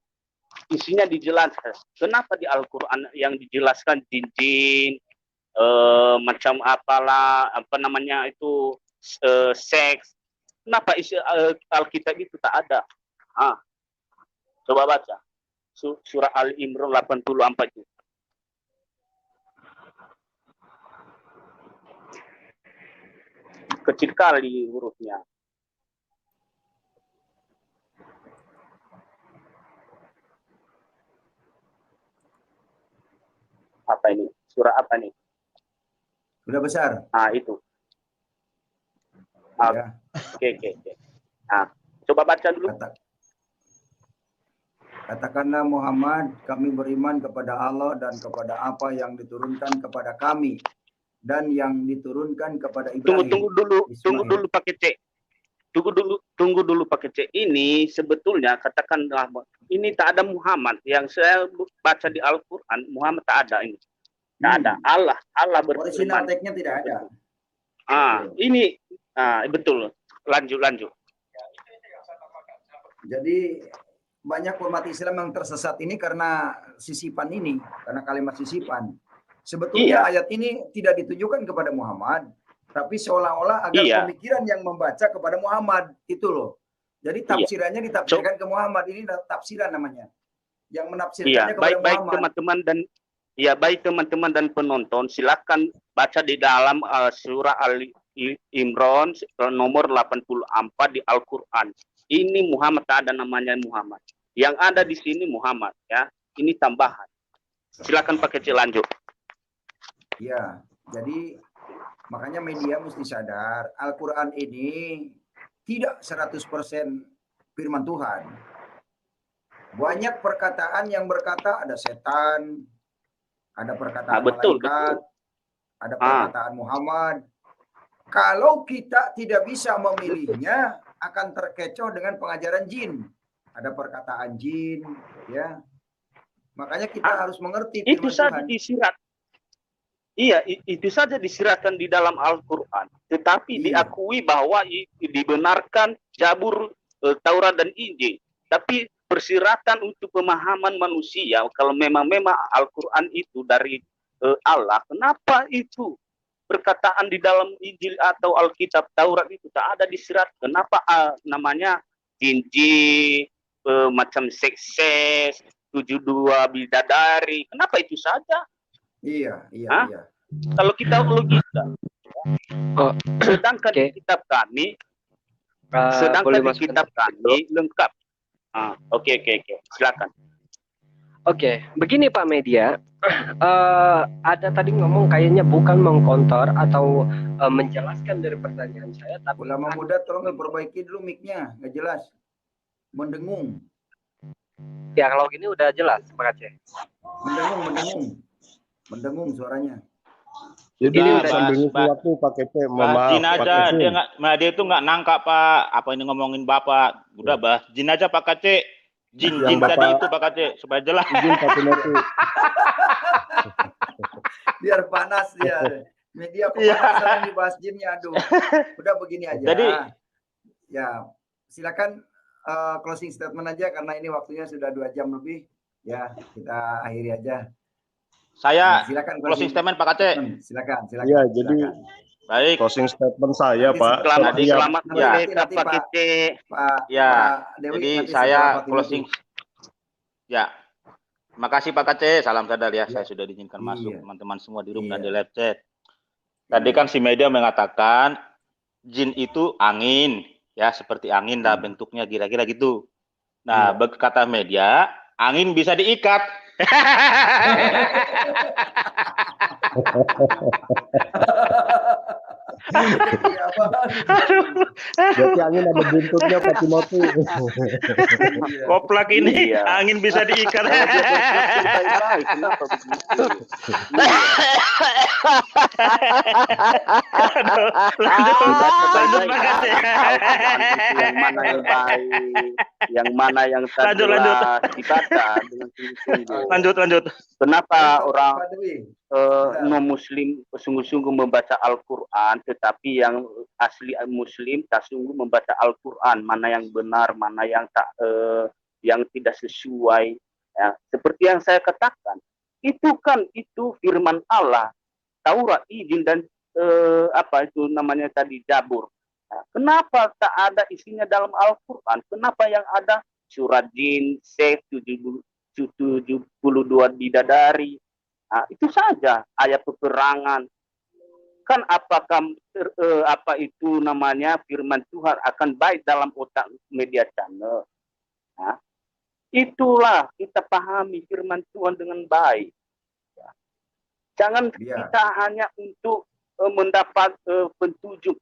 isinya dijelaskan. Kenapa di Al-Quran yang dijelaskan jin-jin, macam apalah, seks. Kenapa isi Alkitab itu tak ada? Coba baca. Surah Al-Imran 84 itu. Kecil kali hurufnya. Apa ini? Surah apa nih? Sudah besar. Itu. Oke. Coba baca dulu. Katakanlah Muhammad, kami beriman kepada Allah dan kepada apa yang diturunkan kepada kami dan yang diturunkan kepada Ibrahim. Tunggu dulu pakai C. Tunggu dulu pakai C. Ini sebetulnya katakanlah ini tak ada Muhammad. Yang saya baca di Al-Quran, Muhammad tak ada ini. Tak ada. Allah berfirman. Original teksnya tidak ada. Ini betul. Lanjut. Jadi banyak umat Islam yang tersesat ini karena sisipan ini, karena kalimat sisipan. Sebetulnya ayat ini tidak ditujukan kepada Muhammad, tapi seolah-olah agar pemikiran yang membaca kepada Muhammad itu loh. Jadi tafsirannya ditafsirkan ke Muhammad. Ini tafsiran namanya. Yang menafsirkannya kepada Muhammad. Baik teman-teman dan penonton, silakan baca di dalam surah Al-Imran nomor 84 di Al-Quran. Ini Muhammad, tak ada namanya Muhammad. Yang ada di sini Muhammad, ya. Ini tambahan. Silakan pakai C, lanjut. Ya, jadi makanya media mesti sadar Al-Quran ini tidak 100% firman Tuhan. Banyak perkataan yang berkata ada setan, ada perkataan malaikat, ada perkataan Muhammad. Kalau kita tidak bisa memilihnya, akan terkecoh dengan pengajaran jin. Ada perkataan jin, ya. Makanya kita harus mengerti itu saja disirat. Iya, itu saja disiratkan di dalam Al-Quran. Tetapi diakui bahwa dibenarkan Zabur, Taurat dan Injil. Tapi persiratan untuk pemahaman manusia, kalau memang Al-Quran itu dari Allah, kenapa itu perkataan di dalam Injil atau Alkitab Taurat itu tak ada disirat? Kenapa namanya jin-jin, macam seks, 72 bidadari? Kenapa itu saja? Iya. Kalau kita logika, sedangkan di kitab kami, lengkap. Oke, silakan. Oke, begini Pak Media, ada tadi ngomong kayaknya bukan mengkontor atau menjelaskan dari pertanyaan saya, tapi ulama muda tolong diperbaiki dulu mic-nya, nggak jelas, mendengung. Ya kalau gini udah jelas, Pak Aceh. Mendengung suaranya. Jadi sambil ngisi waktu pakai C, maaf. Jin aja, dia itu nggak nangkap Pak, apa ini ngomongin Bapak. Udah bahas jin aja Pak Aceh. Jin tadi itu Pak Aceh supaya jelas. Jin pakai mati. Biar panas dia. Media panas dibahas jinnya, aduh. Udah begini aja. Jadi ya silakan closing statement aja karena ini waktunya sudah 2 jam lebih. Ya, kita akhiri aja. Saya silakan closing statement Pak Aceh. Silakan. Iya, jadi baik. Closing statement saya Pak. Selamat Pak. Ya, jadi saya closing. Ya, terima kasih Pak Aceh. Salam sadar ya. Saya sudah diizinkan masuk teman-teman semua di room dan di live chat. Tadi kan si media mengatakan jin itu angin, Ya, seperti angin lah bentuknya kira-kira gitu. Nah, kata media, angin bisa diikat. Berarti angin ada bentuknya Pak Timothy. Koplak ini Iya. angin bisa diikat. Kalau dia bercerita ilahi, kenapa begitu? Lanjut Pak Kaceh. Yang mana yang baik, yang mana yang tak jelas dibaca dengan sungguh-sungguh. Lanjut. Kenapa orang non-muslim sungguh-sungguh membaca Al-Quran, tetapi yang asli muslim tak sungguh membaca Al-Quran, mana yang benar, mana yang tak yang tidak sesuai. Ya, seperti yang saya katakan, itu firman Allah, Taurat, Injil dan apa itu namanya tadi Zabur. Nah, kenapa tak ada isinya dalam Al-Quran? Kenapa yang ada surat jin, Sef 72 bidadari? Nah, itu saja ayat peperangan. Kan apakah apa itu namanya firman Tuhan akan baik dalam otak media channel? Nah, itulah kita pahami firman Tuhan dengan baik. Ya. Jangan kita hanya untuk mendapat pentujuh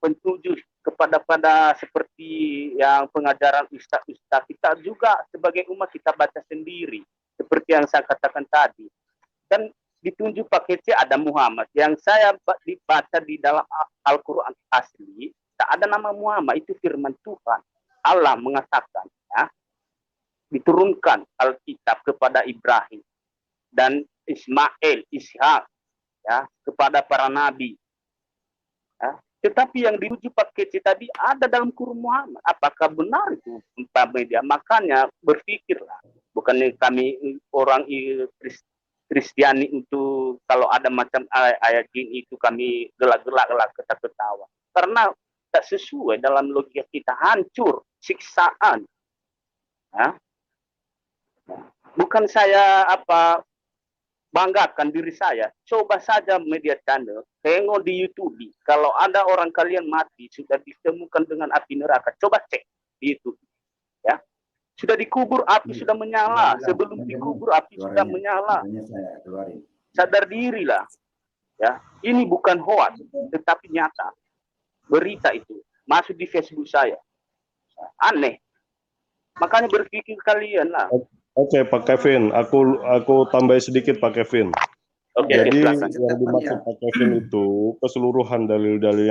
kepada seperti yang pengajaran ustaz. Kita juga sebagai umat kita baca sendiri seperti yang saya katakan tadi. Dan ditunjuk pakai C ada Muhammad. Yang saya dibaca di dalam Al-Quran asli tak ada nama Muhammad, itu firman Tuhan. Allah mengatakan, ya, diturunkan Alkitab kepada Ibrahim dan Ismail, Ishak, ya, kepada para nabi. Ya. Tetapi yang diuji pakai C tadi ada dalam Quran Muhammad. Apakah benar itu Pak Media? Makanya berpikirlah. Bukannya kami orang Kristiani untuk kalau ada macam ayat jin itu kami gelak-gelak ketawa. Karena tak sesuai dalam logika kita, hancur, siksaan. Ya. Bukan saya banggakan diri saya. Coba saja media channel, tengok di YouTube. Kalau ada orang kalian mati sudah ditemukan dengan api neraka, coba cek di YouTube. Ya, sudah dikubur api sudah menyala. Sebelum dikubur api sudah menyala. Sadar dirilah. Ya, ini bukan hoax, tetapi nyata. Berita itu masuk di Facebook saya. Aneh. Makanya berpikir kalian lah. Oke, Pak Kevin, aku tambah sedikit Pak Kevin. Oke, jadi silakan. yang dimaksud Pak Kevin itu keseluruhan dalil-dalil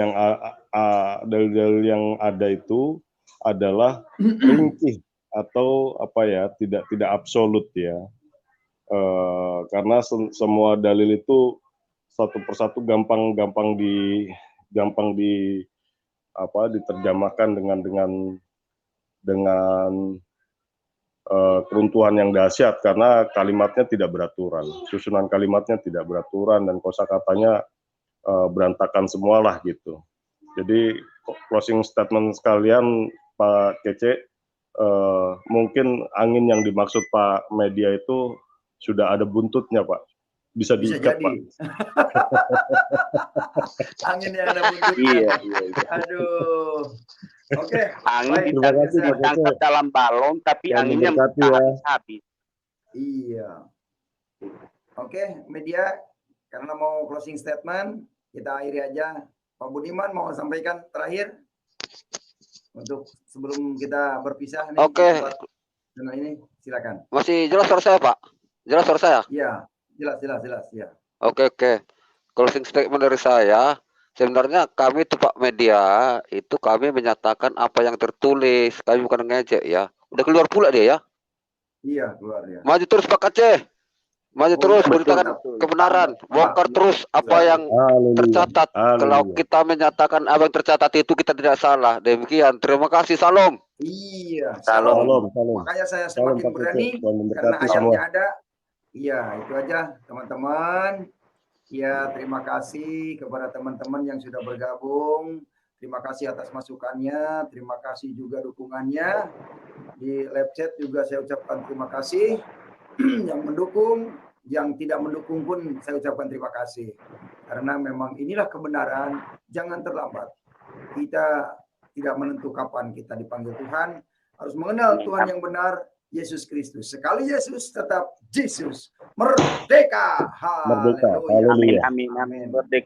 yang ada itu adalah ringkih atau tidak absolut ya. Karena semua dalil itu satu persatu gampang diterjemahkan dengan keruntuhan yang dahsyat karena kalimatnya tidak beraturan, susunan kalimatnya tidak beraturan dan kosakatanya berantakan semualah gitu. Jadi closing statement sekalian Pak Kece, mungkin angin yang dimaksud Pak Media itu sudah ada buntutnya Pak, bisa diikat Pak. Angin yang ada buntutnya. Iya. Aduh. Oke. Angin ditangkap dalam balon, tapi anginnya habis. Iya. Oke, media, karena mau closing statement, kita akhiri aja. Pak Budiman mau sampaikan terakhir untuk sebelum kita berpisah. Nih, Oke. Ini silakan. Masih jelas suara saya, Pak? Jelas suara saya? Iya, jelas ya. Oke. Closing statement dari saya. Sebenarnya kami itu Pak Media, itu kami menyatakan apa yang tertulis, kami bukan ngejek ya. Udah keluar pula dia ya? Iya, keluar dia. Maju terus Pak Aceh. Maju terus, beritakan kebenaran. Bongkar terus apa yang tercatat. Kalau kita menyatakan apa yang tercatat itu kita tidak salah. Demikian, terima kasih, salam. Iya, salam. Makanya saya semakin berani, karena ayatnya ada. Iya, itu aja teman-teman. Ya, terima kasih kepada teman-teman yang sudah bergabung. Terima kasih atas masukannya, terima kasih juga dukungannya. Di live chat juga saya ucapkan terima kasih. Yang mendukung, yang tidak mendukung pun saya ucapkan terima kasih. Karena memang inilah kebenaran, jangan terlambat. Kita tidak menentu kapan kita dipanggil Tuhan, harus mengenal Tuhan yang benar, Yesus Kristus. Sekali Yesus, tetap Yesus. Merdeka. Merdeka. Haleluya. Haleluya. Amin. Merdeka.